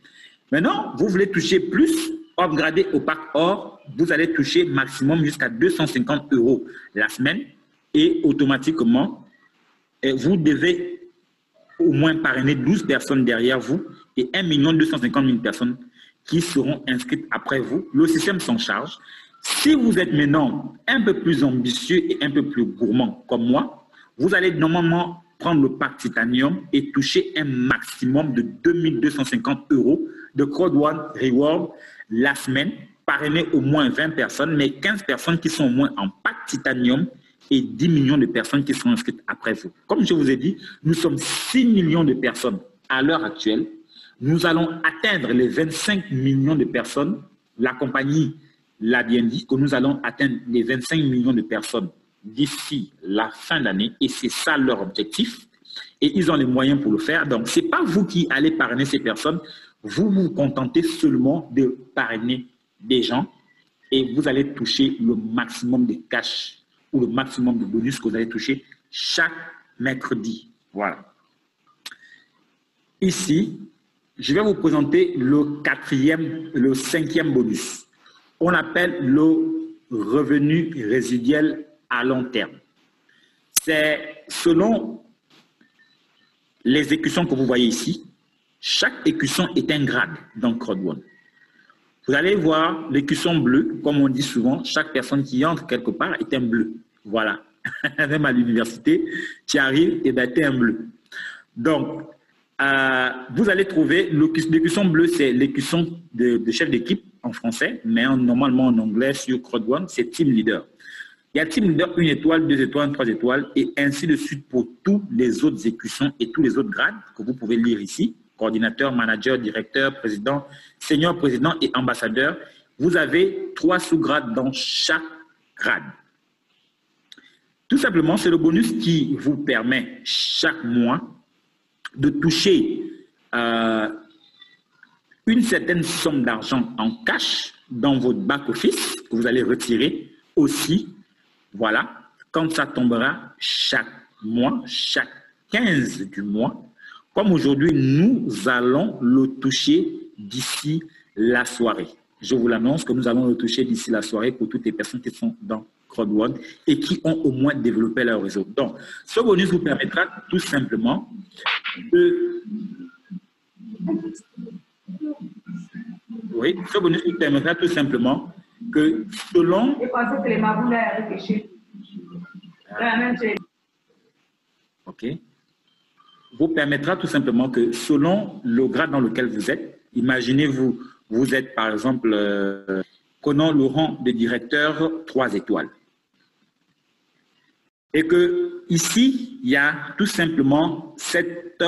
Maintenant, vous voulez toucher plus, upgrader au pack or, vous allez toucher maximum jusqu'à 250 € la semaine et automatiquement, vous devez au moins parrainer 12 personnes derrière vous et 1 250 000 personnes qui seront inscrites après vous. Le système s'en charge. Si vous êtes maintenant un peu plus ambitieux et un peu plus gourmand comme moi, vous allez normalement prendre le pack Titanium et toucher un maximum de 2 250 € de CRODONE Reward la semaine, parrainer au moins 20 personnes, mais 15 personnes qui sont au moins en pack Titanium et 10 millions de personnes qui sont inscrites après vous. Comme je vous ai dit, nous sommes 6 millions de personnes à l'heure actuelle. Nous allons atteindre les 25 millions de personnes. La compagnie l'a bien dit que nous allons atteindre les 25 millions de personnes d'ici la fin d'année et c'est ça leur objectif. Et ils ont les moyens pour le faire. Donc, ce n'est pas vous qui allez parrainer ces personnes. Vous vous contentez seulement de parrainer des gens et vous allez toucher le maximum de cash ou le maximum de bonus que vous allez toucher chaque mercredi. Voilà. Ici, je vais vous présenter le cinquième bonus. On l'appelle le revenu résiduel à long terme. C'est selon les écussons que vous voyez ici. Chaque écusson est un grade dans CRODONE. Vous allez voir l'écusson bleu, comme on dit souvent, chaque personne qui entre quelque part est un bleu. Voilà. Même à l'université, tu arrives et ben, tu es un bleu. Donc, vous allez trouver l'écusson bleu, c'est l'écusson de chef d'équipe en français, mais normalement en anglais sur CRODONE, c'est Team Leader. Il y a Team Leader 1 étoile, 2 étoiles, 3 étoiles et ainsi de suite pour tous les autres écussons et tous les autres grades que vous pouvez lire ici. Coordinateur, manager, directeur, président, senior président et ambassadeur. Vous avez 3 sous-grades dans chaque grade. Tout simplement, c'est le bonus qui vous permet chaque mois de toucher une certaine somme d'argent en cash dans votre back-office que vous allez retirer aussi. Voilà, quand ça tombera chaque mois, chaque 15 du mois. Comme aujourd'hui, nous allons le toucher d'ici la soirée. Je vous l'annonce que nous allons le toucher d'ici la soirée pour toutes les personnes qui sont dans CRODONE et qui ont au moins développé leur réseau. Donc, ce bonus vous permettra tout simplement de... Oui, ce bonus vous permettra tout simplement que selon... OK. Vous permettra tout simplement que selon le grade dans lequel vous êtes, imaginez-vous, vous êtes par exemple, prenons le rang de directeur 3 étoiles. Et que ici, il y a tout simplement 7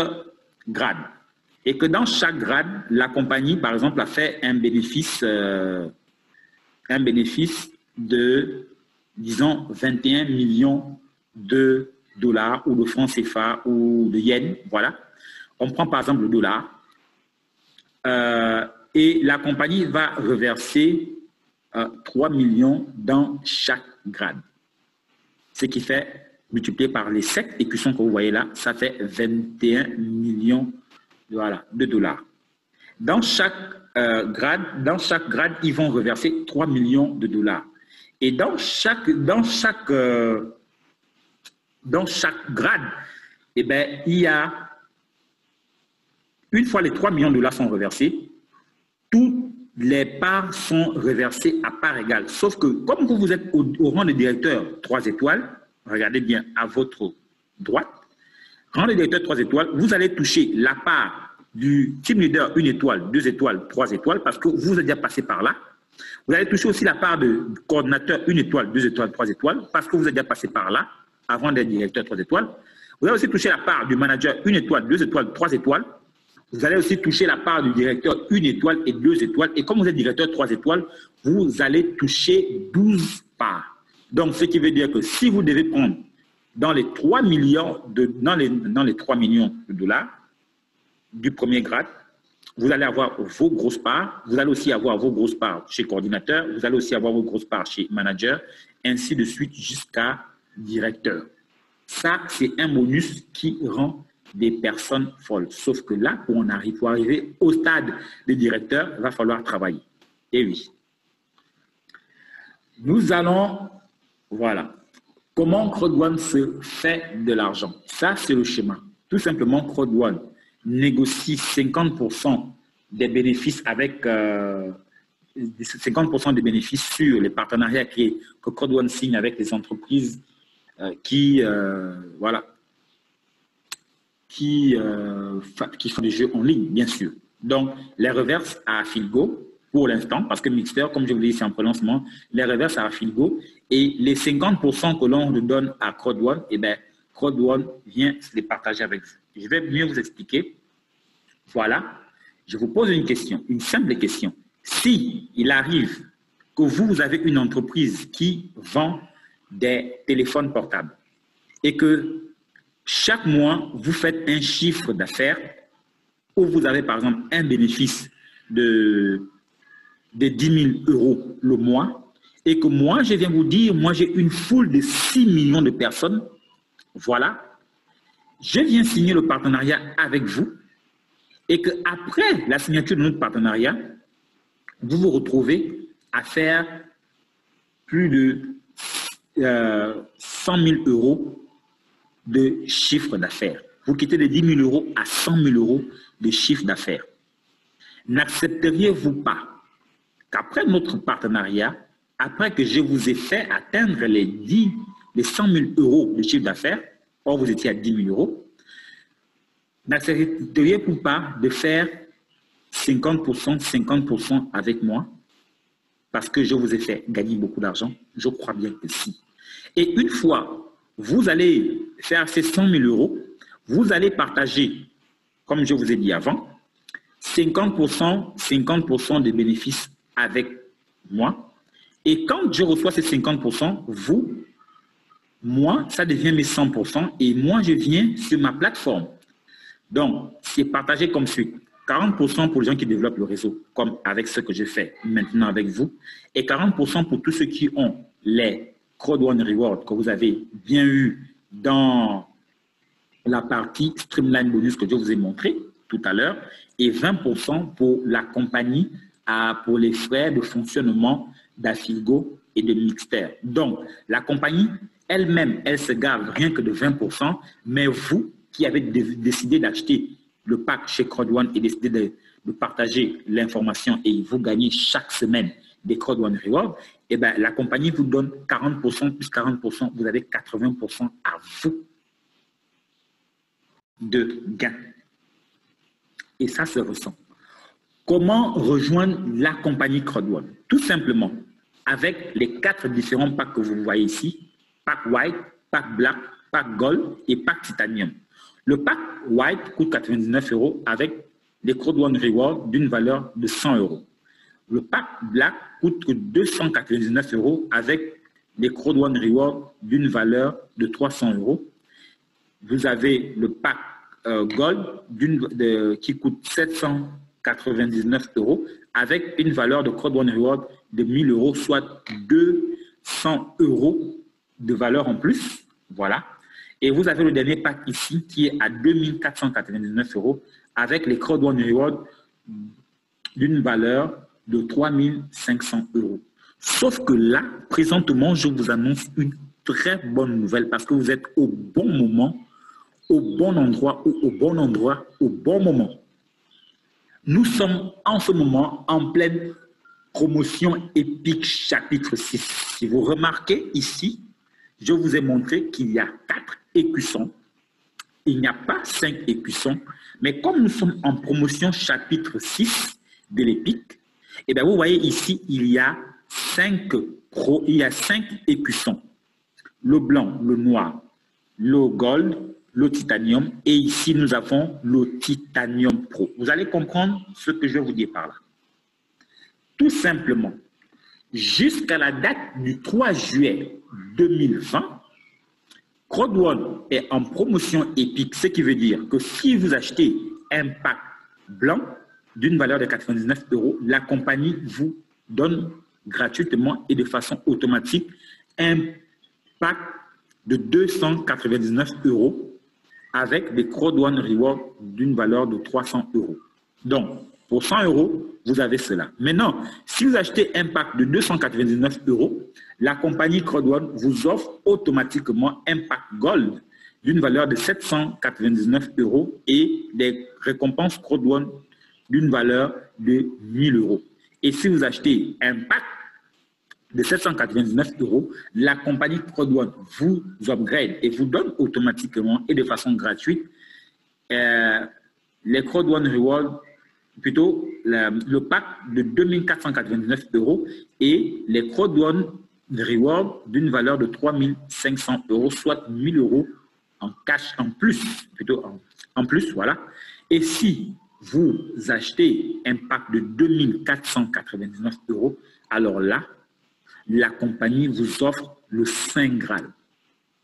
grades. Et que dans chaque grade, la compagnie, par exemple, a fait un bénéfice de, disons, 21 millions de dollars ou de francs CFA ou de yens, voilà. On prend par exemple le dollar et la compagnie va reverser 3 millions dans chaque grade. Ce qui fait, multiplié par les 7 écussons que vous voyez là, ça fait 21 millions de dollars. Dans chaque grade, ils vont reverser 3 millions de dollars. Et dans chaque grade, eh ben, il y a, une fois les 3 millions de dollars sont reversés, toutes les parts sont reversées à part égale. Sauf que comme vous êtes au rang de directeur 3 étoiles, regardez bien à votre droite, rang de directeur 3 étoiles, vous allez toucher la part du team leader 1 étoile, 2 étoiles, 3 étoiles, parce que vous êtes déjà passé par là. Vous allez toucher aussi la part de coordinateur 1 étoile, 2 étoiles, 3 étoiles, parce que vous êtes déjà passé par là, avant d'être directeur 3 étoiles. Vous allez aussi toucher la part du manager 1 étoile, 2 étoiles, 3 étoiles. Vous allez aussi toucher la part du directeur 1 étoile et 2 étoiles. Et comme vous êtes directeur 3 étoiles, vous allez toucher 12 parts. Donc, ce qui veut dire que si vous devez prendre dans les 3 millions dans les 3 millions de dollars du premier grade, vous allez avoir vos grosses parts. Vous allez aussi avoir vos grosses parts chez coordinateur. Vous allez aussi avoir vos grosses parts chez manager, ainsi de suite jusqu'à directeur. Ça, c'est un bonus qui rend des personnes folles. Sauf que là, pour arriver au stade de directeur, il va falloir travailler. Et oui. Nous allons, voilà. Comment CrowdOne se fait de l'argent? Ça, c'est le schéma. Tout simplement, CrowdOne négocie 50% des bénéfices avec 50% des bénéfices sur les partenariats que CrowdOne signe avec les entreprises qui font des jeux en ligne, bien sûr. Donc, les reverse à Philgo pour l'instant, parce que Mixter, comme je vous l'ai dit, c'est en prelancement, les reverse à Philgo et les 50% que l'on donne à CrowdOne, eh bien, CrowdOne vient se les partager avec vous. Je vais mieux vous expliquer. Voilà. Je vous pose une question, une simple question. Si il arrive que vous avez une entreprise qui vend des téléphones portables et que chaque mois, vous faites un chiffre d'affaires où vous avez par exemple un bénéfice de 10 000 € le mois et que moi, je viens vous dire, moi j'ai une foule de 6 millions de personnes, voilà, je viens signer le partenariat avec vous et qu'après la signature de notre partenariat, vous vous retrouvez à faire plus de 100 000 € de chiffre d'affaires. Vous quittez de 10 000 € à 100 000 € de chiffre d'affaires. N'accepteriez-vous pas qu'après notre partenariat, après que je vous ai fait atteindre les 100 000 € de chiffre d'affaires, or vous étiez à 10 000 €, n'accepteriez-vous pas de faire 50%, 50% avec moi parce que je vous ai fait gagner beaucoup d'argent? Je crois bien que si. Et une fois, vous allez faire ces 100 000 €, vous allez partager, comme je vous ai dit avant, 50%, 50% des bénéfices avec moi. Et quand je reçois ces 50%, moi, ça devient mes 100% et moi, je viens sur ma plateforme. Donc, c'est partagé comme suit. 40% pour les gens qui développent le réseau, comme avec ce que je fais maintenant avec vous, et 40% pour tous ceux qui ont les CrowdOne Rewards que vous avez bien eu dans la partie Streamline Bonus que je vous ai montré tout à l'heure, et 20% pour la compagnie, pour les frais de fonctionnement d'Affilgo et de Mixter. Donc, la compagnie elle-même, elle se garde rien que de 20%, mais vous qui avez décidé d'acheter le pack chez CrowdOne et décidé de partager l'information et vous gagnez chaque semaine des CrowdOne Rewards, eh bien, la compagnie vous donne 40% plus 40%, vous avez 80% à vous de gain. Et ça se ressent. Comment rejoindre la compagnie CrowdOne? Tout simplement, avec les 4 différents packs que vous voyez ici, pack White, pack Black, pack Gold et pack Titanium. Le pack White coûte 99 € avec les CrowdOne Rewards d'une valeur de 100 €. Le pack Black coûte 299 € avec les CrowdOne Rewards d'une valeur de 300 €. Vous avez le pack Gold qui coûte 799 € avec une valeur de CrowdOne Reward de 1000 €, soit 200 € de valeur en plus. Voilà. Et vous avez le dernier pack ici qui est à 2499 € avec les CrowdOne Rewards d'une valeur de 3500 €. Sauf que là, présentement, je vous annonce une très bonne nouvelle parce que vous êtes au bon moment, au bon endroit ou au bon endroit, au bon moment. Nous sommes en ce moment en pleine promotion épique chapitre 6. Si vous remarquez ici, je vous ai montré qu'il y a 4 écussons il n'y a pas 5 écussons, mais comme nous sommes en promotion chapitre 6 de l'EPIC, et bien vous voyez ici, il y a 5 écussons. Le blanc, le noir, le gold, le titanium, et ici nous avons le titanium pro. Vous allez comprendre ce que je vais vous dire par là. Tout simplement, jusqu'à la date du 3 juillet 2020, Crowd One est en promotion EPIC, ce qui veut dire que si vous achetez un pack blanc d'une valeur de 99 €, la compagnie vous donne gratuitement et de façon automatique un pack de 299 € avec des Crowd One Rewards d'une valeur de 300 €. Donc, pour 100 €, vous avez cela. Maintenant, si vous achetez un pack de 299 €, la compagnie Crowd One vous offre automatiquement un pack Gold d'une valeur de 799 € et des récompenses Crowd One d'une valeur de 1000 €. Et si vous achetez un pack de 799 €, la compagnie Crowd One vous upgrade et vous donne automatiquement et de façon gratuite les Crowd One Rewards, plutôt le pack de 2499 € et les Crowd One Rewards d'une valeur de 3500 €, soit 1000 € en cash en plus, plutôt en plus, voilà. Et si vous achetez un pack de 2499 €, alors là, la compagnie vous offre le Saint Graal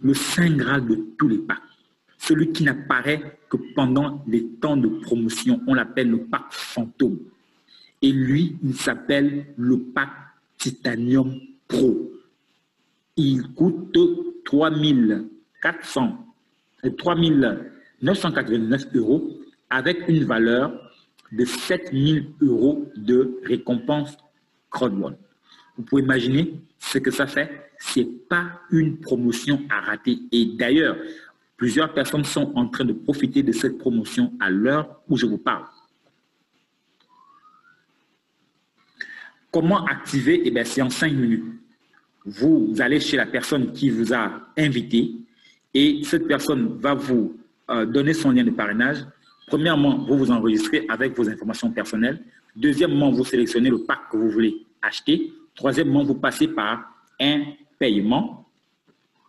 de tous les packs. Celui qui n'apparaît que pendant les temps de promotion, on l'appelle le pack fantôme. Et lui, il s'appelle le pack Titanium Pro. Il coûte 3999 € avec une valeur de 7000 € de récompense Crowd One. Vous pouvez imaginer ce que ça fait. Ce n'est pas une promotion à rater. Et d'ailleurs, plusieurs personnes sont en train de profiter de cette promotion à l'heure où je vous parle. Comment activer? Eh bien, c'est en 5 minutes. Vous allez chez la personne qui vous a invité et cette personne va vous donner son lien de parrainage. Premièrement, vous vous enregistrez avec vos informations personnelles. Deuxièmement, vous sélectionnez le pack que vous voulez acheter. Troisièmement, vous passez par un paiement.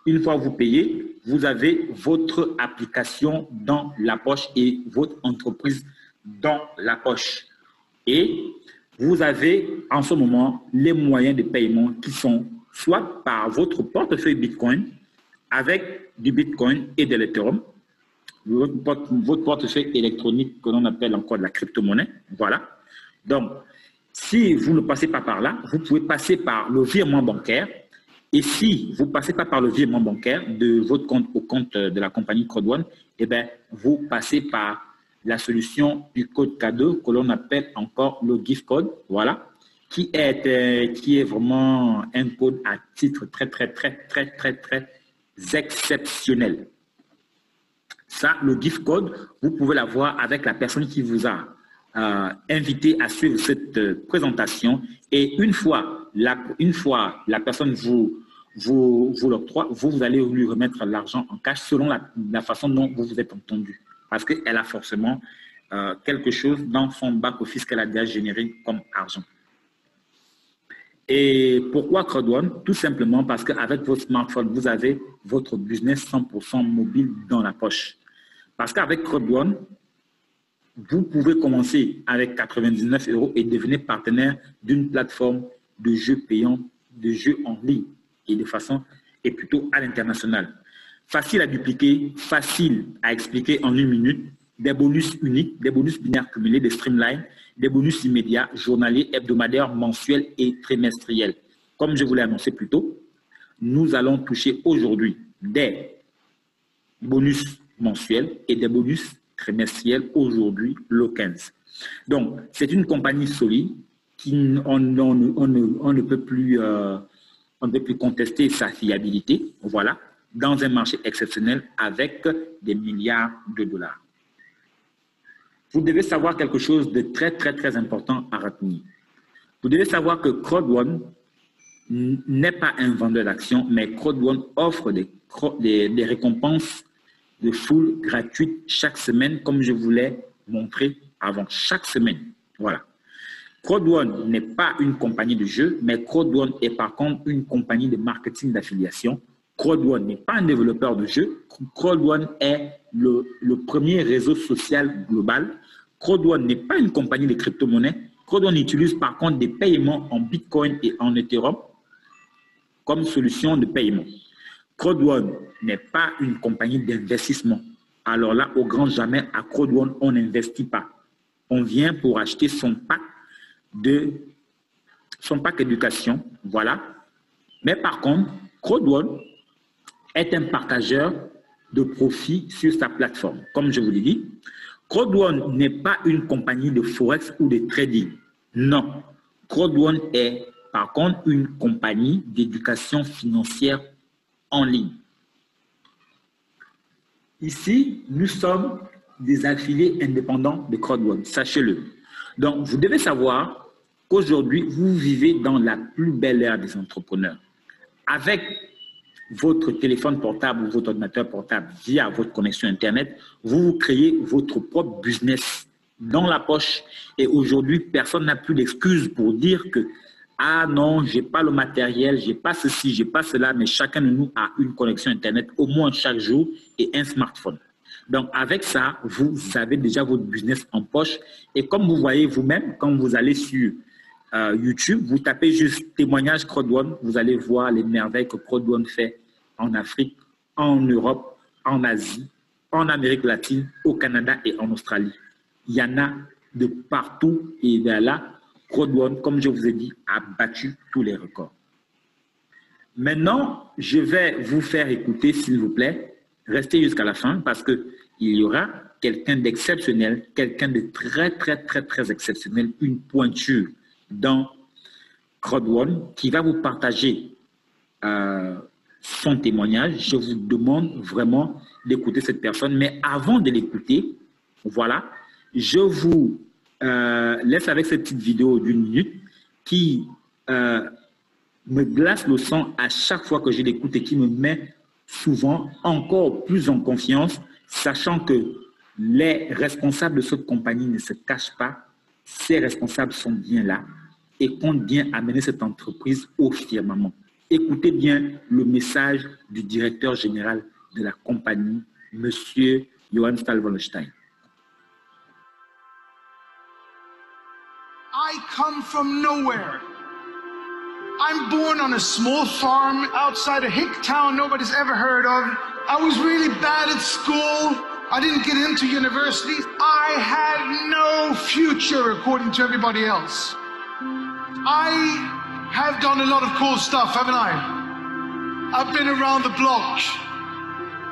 Une fois que vous payez, vous avez votre application dans la poche et votre entreprise dans la poche. Et vous avez en ce moment les moyens de paiement qui sont soit par votre portefeuille Bitcoin avec du Bitcoin et de l'Ethereum, votre portefeuille électronique que l'on appelle encore de la crypto-monnaie. Voilà. Donc, si vous ne passez pas par là, vous pouvez passer par le virement bancaire. Et si vous ne passez pas par le virement bancaire de votre compte au compte de la compagnie Crowd One, eh bien, vous passez par la solution du code cadeau que l'on appelle encore le gift code, voilà, qui est vraiment un code à titre très exceptionnel. Ça, le gift code, vous pouvez l'avoir avec la personne qui vous a invité à suivre cette présentation. Et une fois la personne vous l'octroie, vous allez lui remettre l'argent en cash selon la façon dont vous vous êtes entendu. Parce qu'elle a forcément quelque chose dans son back-office qu'elle a déjà généré comme argent. Et pourquoi Crowd One? Tout simplement parce qu'avec votre smartphone, vous avez votre business 100% mobile dans la poche. Parce qu'avec Crowd One, vous pouvez commencer avec 99 € et devenir partenaire d'une plateforme de jeux payants, de jeux en ligne et plutôt à l'international. Facile à dupliquer, facile à expliquer en 1 minute, des bonus uniques, des bonus binaires cumulés, des streamlines, des bonus immédiats, journaliers, hebdomadaires, mensuels et trimestriels. Comme je vous l'ai annoncé plus tôt, nous allons toucher aujourd'hui des bonus mensuels et des bonus trimestriels aujourd'hui, le 15. Donc, c'est une compagnie solide qui on ne peut plus contester sa fiabilité, voilà, dans un marché exceptionnel avec des milliards de dollars. Vous devez savoir quelque chose de très important à retenir. Vous devez savoir que Crowd One n'est pas un vendeur d'actions, mais Crowd One offre des récompenses de full gratuite chaque semaine, comme je vous l'ai montré avant, chaque semaine. Voilà. Crowd1 n'est pas une compagnie de jeu, mais Crowd1 est par contre une compagnie de marketing d'affiliation. Crowd1 n'est pas un développeur de jeu. Crowd1 est le premier réseau social global. Crowd1 n'est pas une compagnie de crypto-monnaie. Crowd1 utilise par contre des paiements en Bitcoin et en Ethereum comme solution de paiement. Crowd1 n'est pas une compagnie d'investissement. Alors là, au grand jamais, à Crowd1, on n'investit pas. On vient pour acheter son pack éducation, voilà. Mais par contre, Crowd1 est un partageur de profits sur sa plateforme. Comme je vous l'ai dit, Crowd1 n'est pas une compagnie de forex ou de trading. Non. Crowd1 est par contre une compagnie d'éducation financière en ligne. Ici, nous sommes des affiliés indépendants de Crowd1, sachez-le. Donc, vous devez savoir qu'aujourd'hui, vous vivez dans la plus belle ère des entrepreneurs. Avec votre téléphone portable ou votre ordinateur portable via votre connexion Internet, vous créez votre propre business dans la poche. Et aujourd'hui, personne n'a plus d'excuses pour dire que « Ah non, je n'ai pas le matériel, je n'ai pas ceci, je n'ai pas cela », mais chacun de nous a une connexion Internet au moins chaque jour et un smartphone. Donc, avec ça, vous avez déjà votre business en poche. Et comme vous voyez vous-même, quand vous allez sur YouTube, vous tapez juste témoignage Crowd1, vous allez voir les merveilles que Crowd1 fait en Afrique, en Europe, en Asie, en Amérique latine, au Canada et en Australie. Il y en a de partout et de là, Crowd1, comme je vous ai dit, a battu tous les records. Maintenant, je vais vous faire écouter, s'il vous plaît, restez jusqu'à la fin parce qu'il y aura quelqu'un d'exceptionnel, quelqu'un de très exceptionnel, une pointure dans Crowd1 qui va vous partager son témoignage. Je vous demande vraiment d'écouter cette personne. Mais avant de l'écouter, voilà, je vous laisse avec cette petite vidéo d'1 minute qui me glace le sang à chaque fois que je l'écoute et qui me met souvent encore plus en confiance, sachant que les responsables de cette compagnie ne se cachent pas. Ces responsables sont bien là et comptent bien amener cette entreprise au firmament. Écoutez bien le message du directeur général de la compagnie, M. Johann Stahl-Wallenstein. I come from nowhere. I'm born on a small farm outside a hick town nobody's ever heard of. I was really bad at school. I didn't get into university. I had no future according to everybody else. I have done a lot of cool stuff, haven't I? I've been around the block.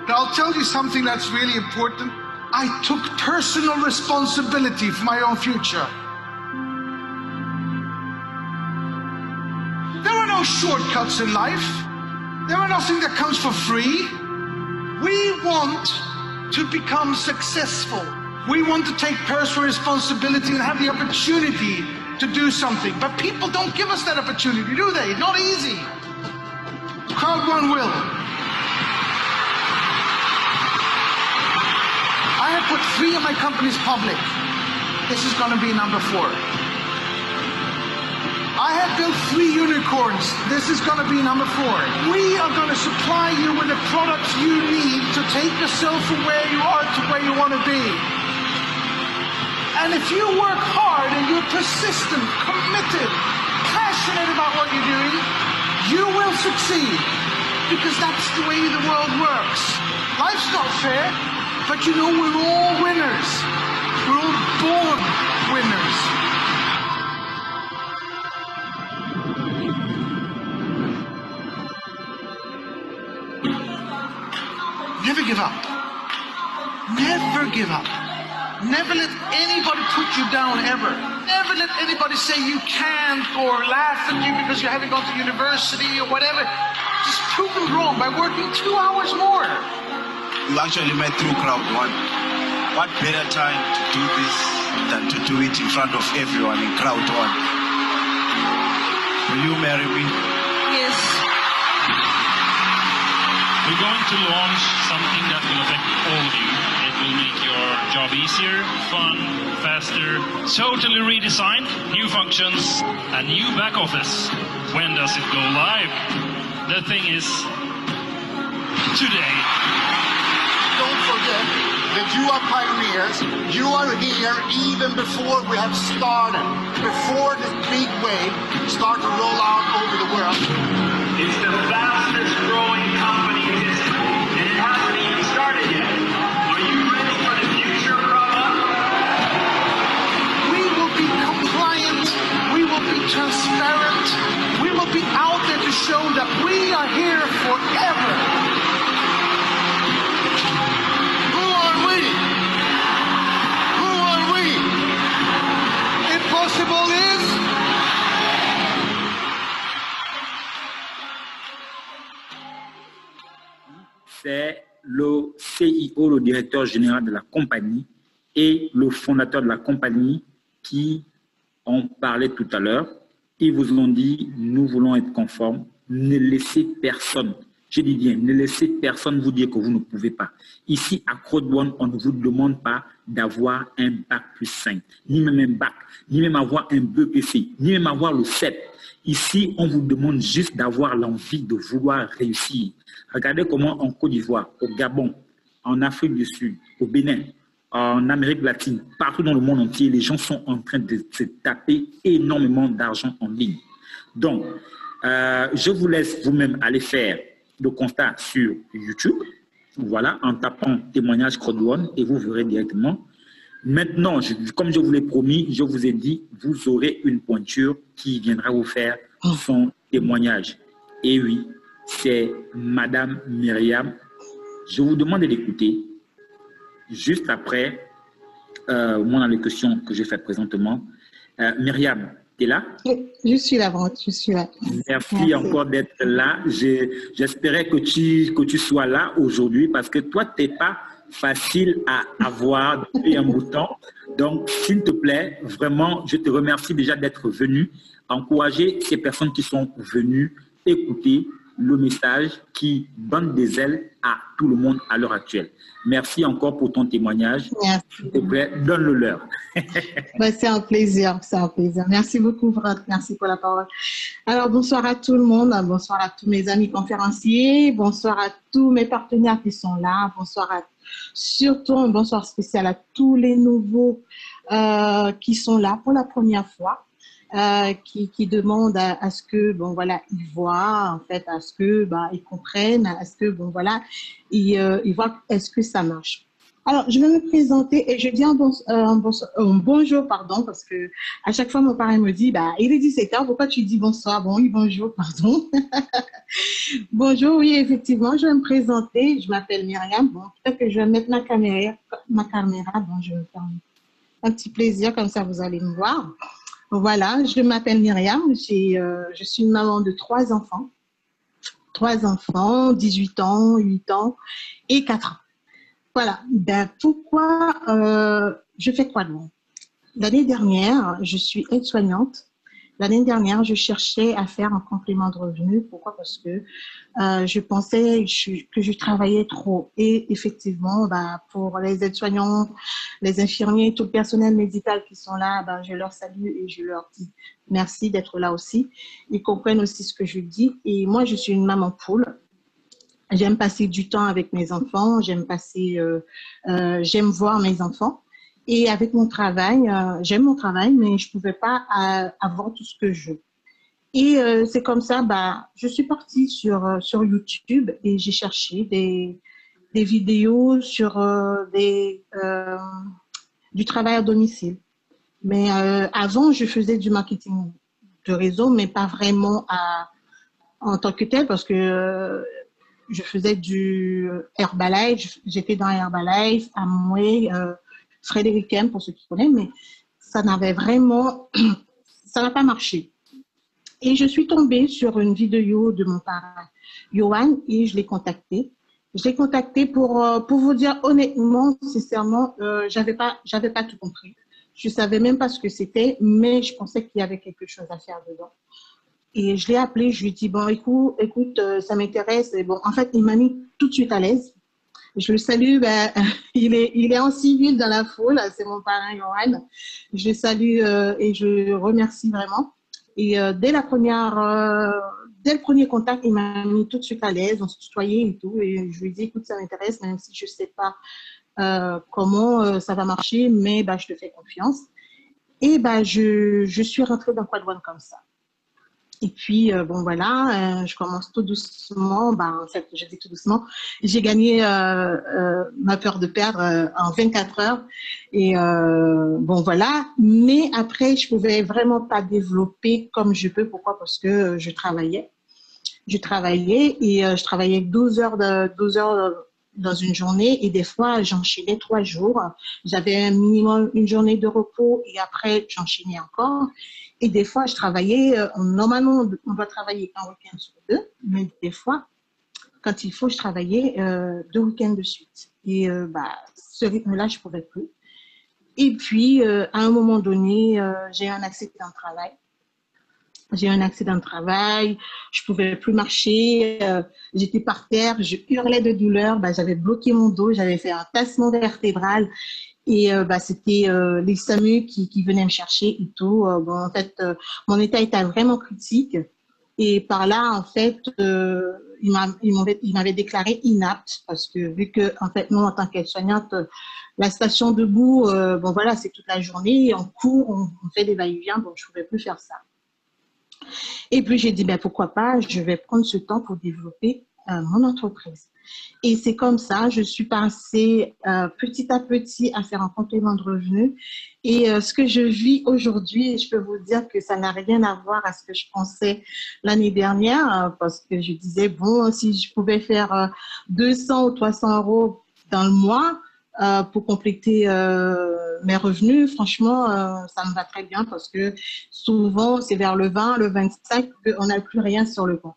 But I'll tell you something that's really important. I took personal responsibility for my own future. There are no shortcuts in life. There are nothing that comes for free. We want to become successful. We want to take personal responsibility and have the opportunity to do something. But people don't give us that opportunity, do they? Not easy. Crowd1 will. I have put 3 of my companies public. This is going to be number 4. I have built 3 unicorns. This is going to be number 4. We are going to supply you with the products you need to take yourself from where you are to where you want to be. And if you work hard and you're persistent, committed, passionate about what you're doing, you will succeed. Because that's the way the world works. Life's not fair, but you know we're all winners. We're all born winners. Never give up. Never give up. Never let anybody put you down, ever. Never let anybody say you can't or laugh at you because you haven't gone to university or whatever. Just prove them wrong by working 2 hours more. You actually met through Crowd1. What better time to do this than to do it in front of everyone in Crowd1? Will you marry me? Yes. We're going to launch something that will affect all of you. It will make your job easier, fun, faster, totally redesigned, new functions, a new back office. When does it go live? The thing is, today. Don't forget that you are pioneers. You are here even before we have started, before this big wave starts to roll out over the world. It's the fastest growing company in history, and it hasn't even started yet. Are you ready for the future, brother? We will be compliant. We will be transparent. We will be out there to show that we are here forever. Who are we? Who are we? Impossible is. C'est le CIO, le directeur général de la compagnie, et le fondateur de la compagnie qui ont parlé tout à l'heure. Ils vous ont dit, nous voulons être conformes, ne laissez personne, je dis bien, ne laissez personne vous dire que vous ne pouvez pas. Ici, à Code One, on ne vous demande pas d'avoir un bac plus 5, ni même un bac, ni même avoir un BPC, ni même avoir le CEP. Ici, on vous demande juste d'avoir l'envie de vouloir réussir. Regardez comment en Côte d'Ivoire, au Gabon, en Afrique du Sud, au Bénin, en Amérique latine, partout dans le monde entier, les gens sont en train de se taper énormément d'argent en ligne. Donc, je vous laisse vous-même aller faire le constat sur YouTube, voilà, en tapant témoignage Code One et vous verrez directement. Maintenant, comme je vous l'ai promis, je vous ai dit, vous aurez une pointure qui viendra vous faire son témoignage. Et oui, c'est Madame Myriam. Je vous demande de l'écouter. Juste après, moi dans les questions que j'ai faites présentement. Myriam, tu es là? Je suis là, Brent, je suis là. Merci encore d'être là. J'espérais que tu sois là aujourd'hui parce que toi, tu n'es pas facile à avoir depuis un bout de temps. Donc, s'il te plaît, vraiment, je te remercie déjà d'être venu, encourager ces personnes qui sont venues écouter le message qui donne des ailes à tout le monde à l'heure actuelle. Merci encore pour ton témoignage. Merci. S'il te plaît, donne-le leur. C'est un plaisir, c'est un plaisir. Merci beaucoup, Brent. Merci pour la parole. Alors, bonsoir à tout le monde, bonsoir à tous mes amis conférenciers, bonsoir à tous mes partenaires qui sont là, bonsoir à surtout un bonsoir spécial à tous les nouveaux qui sont là pour la première fois. Qui demandent à ce que, bon, voilà, ils voient, en fait, à ce que, ils comprennent, à ce que, bon, voilà, ils voient est-ce que ça marche. Alors, je vais me présenter et je dis un bonjour, pardon, parce que à chaque fois, mon parrain me dit, il est 17h, pourquoi tu dis bonsoir? Bon, oui, bonjour, pardon. Bonjour, oui, effectivement, je vais me présenter, je m'appelle Myriam. Bon, peut-être que je vais mettre ma caméra, bon, je vais me faire un petit plaisir, comme ça, vous allez me voir. Voilà, je m'appelle Myriam, je suis une maman de 3 enfants. 3 enfants, 18 ans, 8 ans et 4 ans. Voilà, pourquoi je fais quoi de bon? L'année dernière, je suis aide-soignante. L'année dernière, je cherchais à faire un complément de revenu. Pourquoi? Parce que je pensais que je travaillais trop. Et effectivement, pour les aides-soignants, les infirmiers, tout le personnel médical qui sont là, je leur salue et je leur dis merci d'être là aussi. Ils comprennent aussi ce que je dis. Et moi, je suis une maman poule. J'aime passer du temps avec mes enfants. J'aime voir mes enfants. Et avec mon travail, j'aime mon travail, mais je ne pouvais pas avoir tout ce que je veux. Et c'est comme ça, je suis partie sur YouTube et j'ai cherché des vidéos sur du travail à domicile. Mais avant, je faisais du marketing de réseau, mais pas vraiment en tant que tel, parce que je faisais du Herbalife, j'étais dans Herbalife, Amway, Frédéric M, pour ceux qui connaissent, mais ça n'a pas marché. Et je suis tombée sur une vidéo de mon parrain, Johan, et je l'ai contacté. Je l'ai contacté pour vous dire honnêtement, sincèrement, j'avais pas tout compris. Je savais même pas ce que c'était, mais je pensais qu'il y avait quelque chose à faire dedans. Et je l'ai appelé, je lui ai dit, bon, écoute, ça m'intéresse. Et bon, en fait, il m'a mis tout de suite à l'aise. Je le salue, ben, il est en civil dans la foule, c'est mon parrain Johan. Je le salue et je le remercie vraiment. Et dès le premier contact, il m'a mis tout de suite à l'aise, on se tutoyait et tout. Et je lui ai dit, écoute, ça m'intéresse, même si je ne sais pas comment ça va marcher, mais bah, je te fais confiance. Et bah, je suis rentrée dans Quad One comme ça. Et puis, bon, voilà, je commence tout doucement. Bah, en fait, je dis tout doucement. J'ai gagné ma peur de perdre en 24 heures. Et bon, voilà. Mais après, je pouvais vraiment pas développer comme je peux. Pourquoi? Parce que je travaillais. Je travaillais et je travaillais 12 heures dans une journée et des fois, j'enchaînais 3 jours. J'avais un minimum une journée de repos et après, j'enchaînais encore. Et des fois, je travaillais, normalement, on doit travailler un week-end sur 2, mais des fois, quand il faut, je travaillais 2 week-ends de suite. Et bah, ce rythme-là, je ne pouvais plus. Et puis, à un moment donné, j'ai eu un accident de travail. J'ai eu un accident de travail, je ne pouvais plus marcher, j'étais par terre, je hurlais de douleur, bah, j'avais bloqué mon dos, j'avais fait un tassement vertébral. Et bah, c'était les SAMU qui venaient me chercher et tout. Bon, en fait, mon état était vraiment critique. Et par là, en fait, il m'avait déclaré inapte parce que vu que, en fait, nous, en tant qu'aide-soignante, la station debout, bon voilà, c'est toute la journée, on court, on fait des va-et-vient, bon, je ne pouvais plus faire ça. Et puis, j'ai dit, ben, pourquoi pas, je vais prendre ce temps pour développer mon entreprise. Et c'est comme ça, je suis passée petit à petit à faire un complément de revenus. Et ce que je vis aujourd'hui, je peux vous dire que ça n'a rien à voir à ce que je pensais l'année dernière, parce que je disais, bon, si je pouvais faire 200 ou 300 euros dans le mois pour compléter mes revenus, franchement, ça me va très bien parce que souvent, c'est vers le 20, le 25 qu'on n'a plus rien sur le compte.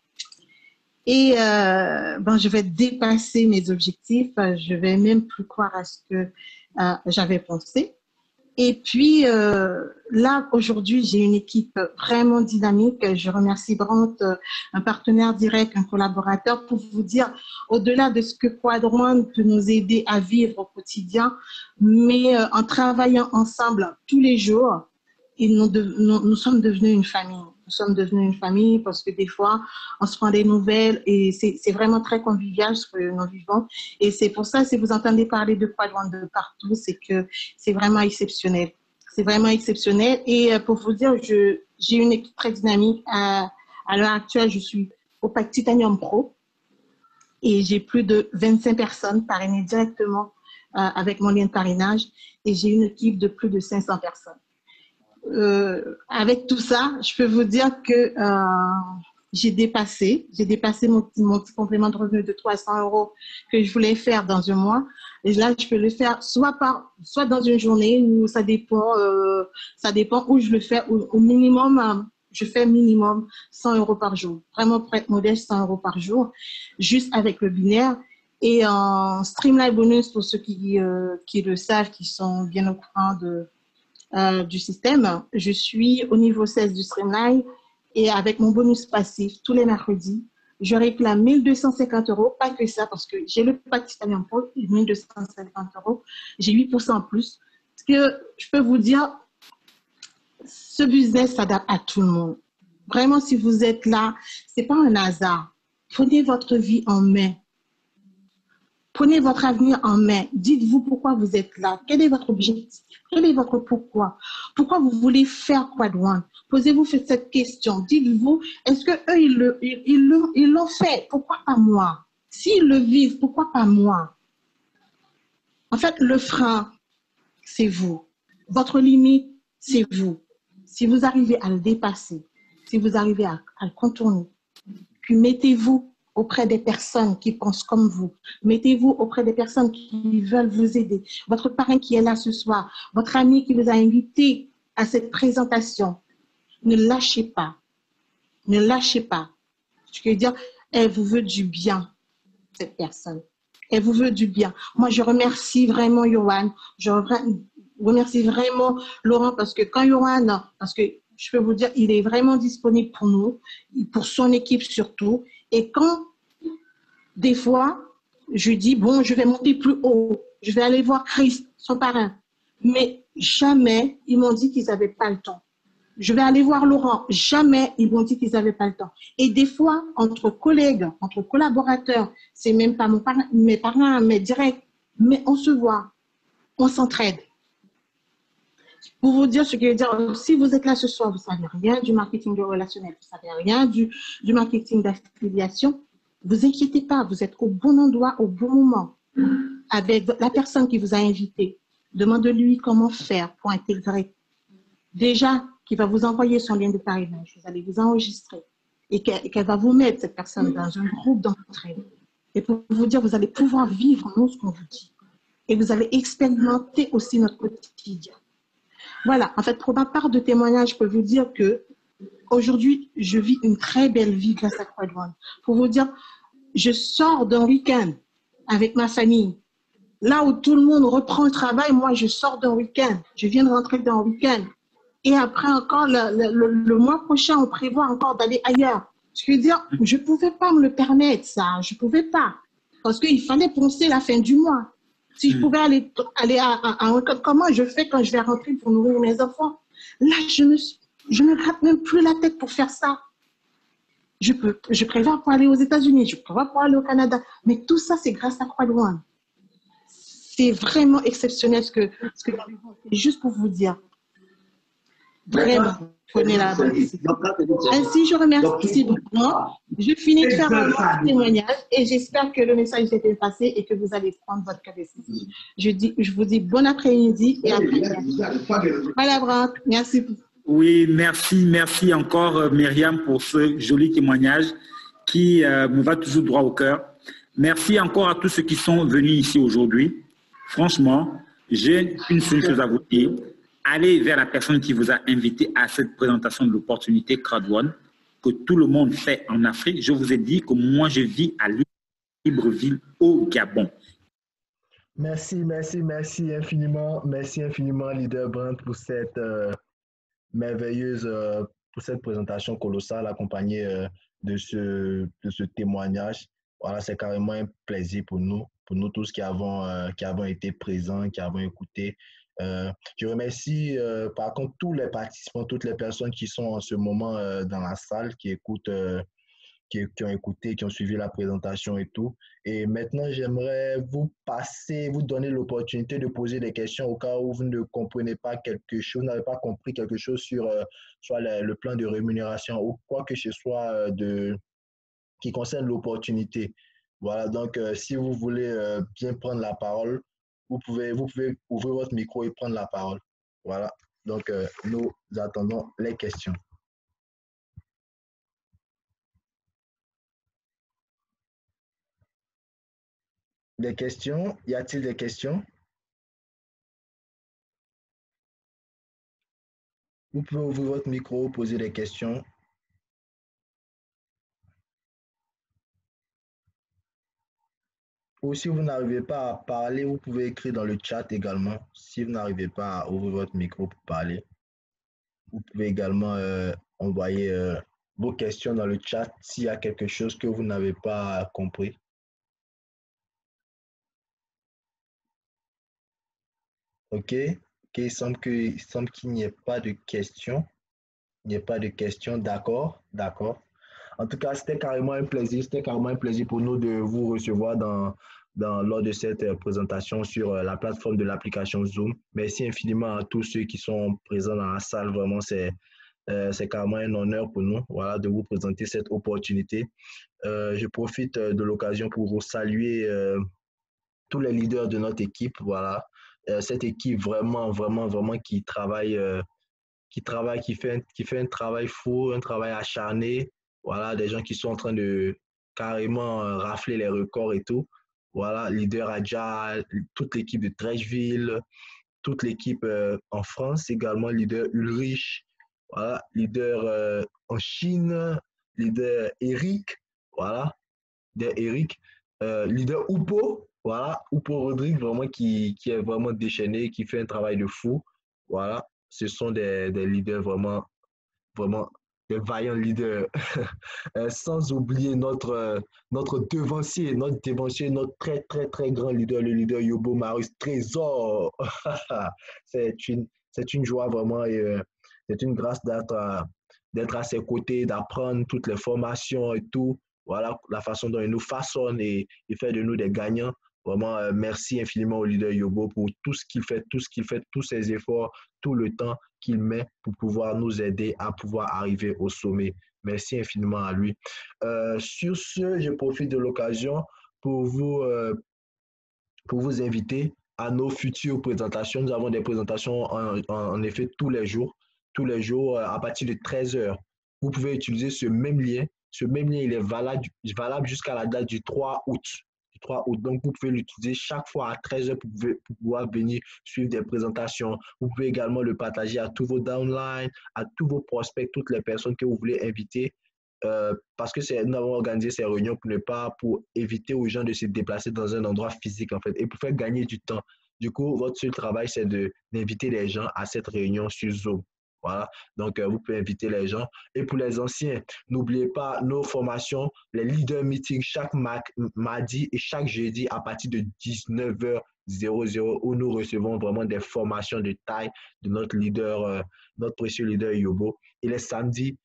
Et ben, je vais dépasser mes objectifs. Je vais même plus croire à ce que j'avais pensé. Et puis là, aujourd'hui, j'ai une équipe vraiment dynamique. Je remercie Brandt, un partenaire direct, un collaborateur, pour vous dire, au-delà de ce que Quad One peut nous aider à vivre au quotidien, mais en travaillant ensemble tous les jours, et nous sommes devenus une famille. Nous sommes devenus une famille parce que des fois, on se prend des nouvelles et c'est vraiment très convivial ce que nous vivons. Et c'est pour ça, si vous entendez parler de Quad One de partout, c'est que c'est vraiment exceptionnel. C'est vraiment exceptionnel. Et pour vous dire, j'ai une équipe très dynamique. À l'heure actuelle, je suis au Pack Titanium Pro et j'ai plus de 25 personnes parrainées directement avec mon lien de parrainage et j'ai une équipe de plus de 500 personnes. Avec tout ça, je peux vous dire que j'ai dépassé mon petit complément de revenu de 300 euros que je voulais faire dans un mois. Et là, je peux le faire soit dans une journée, ou ça dépend où je le fais. Au minimum, je fais minimum 100 euros par jour. Vraiment pour être modeste, 100 euros par jour, juste avec le binaire. Et en Streamline Bonus, pour ceux qui le savent, qui sont bien au courant du système, je suis au niveau 16 du Streamline et avec mon bonus passif tous les mercredis, je réclame 1250 euros, pas que ça, parce que j'ai le Pack Titanium Pro, 1250 euros, j'ai 8% en plus. Ce que je peux vous dire, ce business s'adapte à tout le monde. Vraiment, si vous êtes là, c'est pas un hasard. Prenez votre vie en main. Prenez votre avenir en main. Dites-vous pourquoi vous êtes là. Quel est votre objectif? Quel est votre pourquoi? Pourquoi vous voulez faire Quad One? Posez-vous cette question. Dites-vous, est-ce que eux ils l'ont fait? Pourquoi pas moi? S'ils le vivent, pourquoi pas moi? En fait, le frein, c'est vous. Votre limite, c'est vous. Si vous arrivez à le dépasser, si vous arrivez à le contourner, puis mettez-vous auprès des personnes qui pensent comme vous. Mettez-vous auprès des personnes qui veulent vous aider. Votre parrain qui est là ce soir, votre ami qui vous a invité à cette présentation. Ne lâchez pas. Ne lâchez pas. Je veux dire, elle vous veut du bien, cette personne. Elle vous veut du bien. Moi, je remercie vraiment Johan. Je remercie vraiment Laurent parce que quand Johan, parce que je peux vous dire, il est vraiment disponible pour nous, pour son équipe surtout. Et quand, des fois, je dis, bon, je vais monter plus haut, je vais aller voir Chris, son parrain. Mais jamais, ils m'ont dit qu'ils n'avaient pas le temps. Je vais aller voir Laurent. Jamais, ils m'ont dit qu'ils n'avaient pas le temps. Et des fois, entre collègues, entre collaborateurs, c'est même pas mes parents, mes directs, mais on se voit, on s'entraide. Pour vous dire ce que je veux dire, si vous êtes là ce soir, vous ne savez rien du marketing relationnel, vous ne savez rien du marketing d'affiliation, ne vous inquiétez pas, vous êtes au bon endroit, au bon moment, avec la personne qui vous a invité. Demandez-lui comment faire pour intégrer. Déjà, qui va vous envoyer son lien de parrainage, vous allez vous enregistrer et qu'elle va vous mettre, cette personne, dans un groupe d'entraide. Et pour vous dire, vous allez pouvoir vivre, nous, ce qu'on vous dit. Et vous allez expérimenter aussi notre quotidien. Voilà, en fait, pour ma part de témoignage, je peux vous dire que aujourd'hui, je vis une très belle vie grâce à Quad1. Pour vous dire, je sors d'un week-end avec ma famille. Là où tout le monde reprend le travail, moi, je sors d'un week-end. Je viens de rentrer d'un week-end. Et après, encore, le mois prochain, on prévoit encore d'aller ailleurs. Je veux dire, je ne pouvais pas me le permettre, ça. Je ne pouvais pas. Parce qu'il fallait penser la fin du mois. Si je pouvais aller comment je fais quand je vais rentrer pour nourrir mes enfants? Là, je me gratte même plus la tête pour faire ça. Je prévois pour aller aux États-Unis, je prévois pour aller au Canada. Mais tout ça, c'est grâce à Quad1. C'est vraiment exceptionnel ce que c'est juste pour vous dire. Vraiment, prenez la bonne décision. Ainsi, je remercie beaucoup. Je finis de faire un témoignage et j'espère que le message s'est passé et que vous allez prendre votre décision. Je vous dis bon après-midi et à très bientôt. Voilà, Brandt, merci. Oui, merci encore Myriam pour ce joli témoignage qui me va toujours droit au cœur. Merci encore à tous ceux qui sont venus ici aujourd'hui. Franchement, j'ai une seule chose à vous dire. Allez vers la personne qui vous a invité à cette présentation de l'opportunité Quad1 que tout le monde fait en Afrique. Je vous ai dit que moi, je vis à Libreville, au Gabon. Merci infiniment. Merci infiniment, Leader Brandt, pour cette merveilleuse, pour cette présentation colossale accompagnée de ce témoignage. Voilà, c'est carrément un plaisir pour nous tous qui avons été présents, qui avons écouté. Je remercie par contre tous les participants, toutes les personnes qui sont en ce moment dans la salle, qui écoutent, qui ont écouté, qui ont suivi la présentation et tout. Et maintenant, j'aimerais vous donner l'opportunité de poser des questions au cas où vous ne comprenez pas quelque chose, vous n'avez pas compris quelque chose sur soit le plan de rémunération ou quoi que ce soit qui concerne l'opportunité. Voilà, donc si vous voulez bien prendre la parole, vous pouvez ouvrir votre micro et prendre la parole. Voilà, donc nous attendons les questions. Des questions? Y a-t-il des questions? Vous pouvez ouvrir votre micro, poser des questions. Ou si vous n'arrivez pas à parler, vous pouvez écrire dans le chat également. Si vous n'arrivez pas à ouvrir votre micro pour parler, vous pouvez également envoyer vos questions dans le chat s'il y a quelque chose que vous n'avez pas compris. OK. Il semble qu'il n'y ait pas de questions. Il n'y a pas de questions. D'accord. En tout cas, c'était carrément un plaisir. C'était carrément un plaisir pour nous de vous recevoir lors de cette présentation sur la plateforme de l'application Zoom. Merci infiniment à tous ceux qui sont présents dans la salle. Vraiment, c'est carrément un honneur pour nous, voilà, de vous présenter cette opportunité. Je profite de l'occasion pour vous saluer tous les leaders de notre équipe. Voilà, cette équipe vraiment qui travaille, qui fait un travail fou, un travail acharné. Voilà, des gens qui sont en train de carrément rafler les records et tout. Voilà, leader Adja, toute l'équipe de Trècheville, toute l'équipe en France également, leader Ulrich, voilà, leader en Chine, leader Eric, voilà, leader Oupo, voilà, Oupo Rodrigue, vraiment qui est vraiment déchaîné, qui fait un travail de fou. Voilà, ce sont des leaders vraiment vraiment des vaillants leaders. Sans oublier notre devancier, notre très, très, très grand leader, le leader Yobo Marius Trésor. C'est une joie vraiment et c'est une grâce d'être à ses côtés, d'apprendre toutes les formations et tout. Voilà la façon dont il nous façonne et fait de nous des gagnants. Vraiment, merci infiniment au leader Yobo pour tout ce qu'il fait, tous ses efforts, tout le temps qu'il met pour pouvoir nous aider à pouvoir arriver au sommet. Merci infiniment à lui. Sur ce, je profite de l'occasion pour vous inviter à nos futures présentations. Nous avons des présentations en effet tous les jours à partir de 13 heures. Vous pouvez utiliser ce même lien. Ce même lien, il est valable jusqu'à la date du 3 août. Donc, vous pouvez l'utiliser chaque fois à 13 heures pour pouvoir venir suivre des présentations. Vous pouvez également le partager à tous vos downlines, à tous vos prospects, toutes les personnes que vous voulez inviter. Parce que nous avons organisé ces réunions pour éviter aux gens de se déplacer dans un endroit physique, en fait, et pour faire gagner du temps. Du coup, votre seul travail, c'est d'inviter les gens à cette réunion sur Zoom. Voilà, donc vous pouvez inviter les gens. Et pour les anciens, n'oubliez pas nos formations, les leader meetings chaque mardi et chaque jeudi à partir de 19h00 où nous recevons vraiment des formations de taille de notre leader, notre précieux leader Yobo. Et les samedis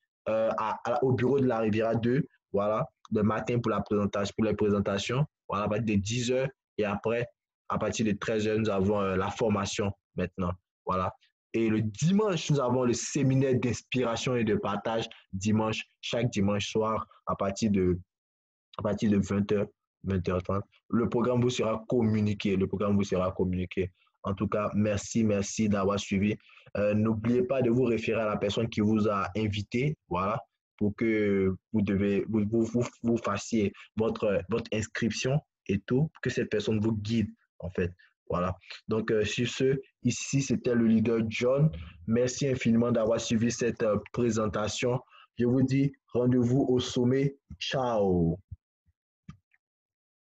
au bureau de la Riviera 2, voilà, le matin pour les présentations, voilà, à partir de 10h et après, à partir de 13h, nous avons la formation maintenant. Voilà. Et le dimanche, nous avons le séminaire d'inspiration et de partage chaque dimanche soir à partir de 20h, 20h30. Le programme vous sera communiqué. En tout cas, merci d'avoir suivi. N'oubliez pas de vous référer à la personne qui vous a invité, voilà, pour que vous fassiez votre inscription et tout, que cette personne vous guide, en fait. Voilà. Donc, sur ce, ici, c'était le leader John. Merci infiniment d'avoir suivi cette présentation. Je vous dis rendez-vous au sommet. Ciao.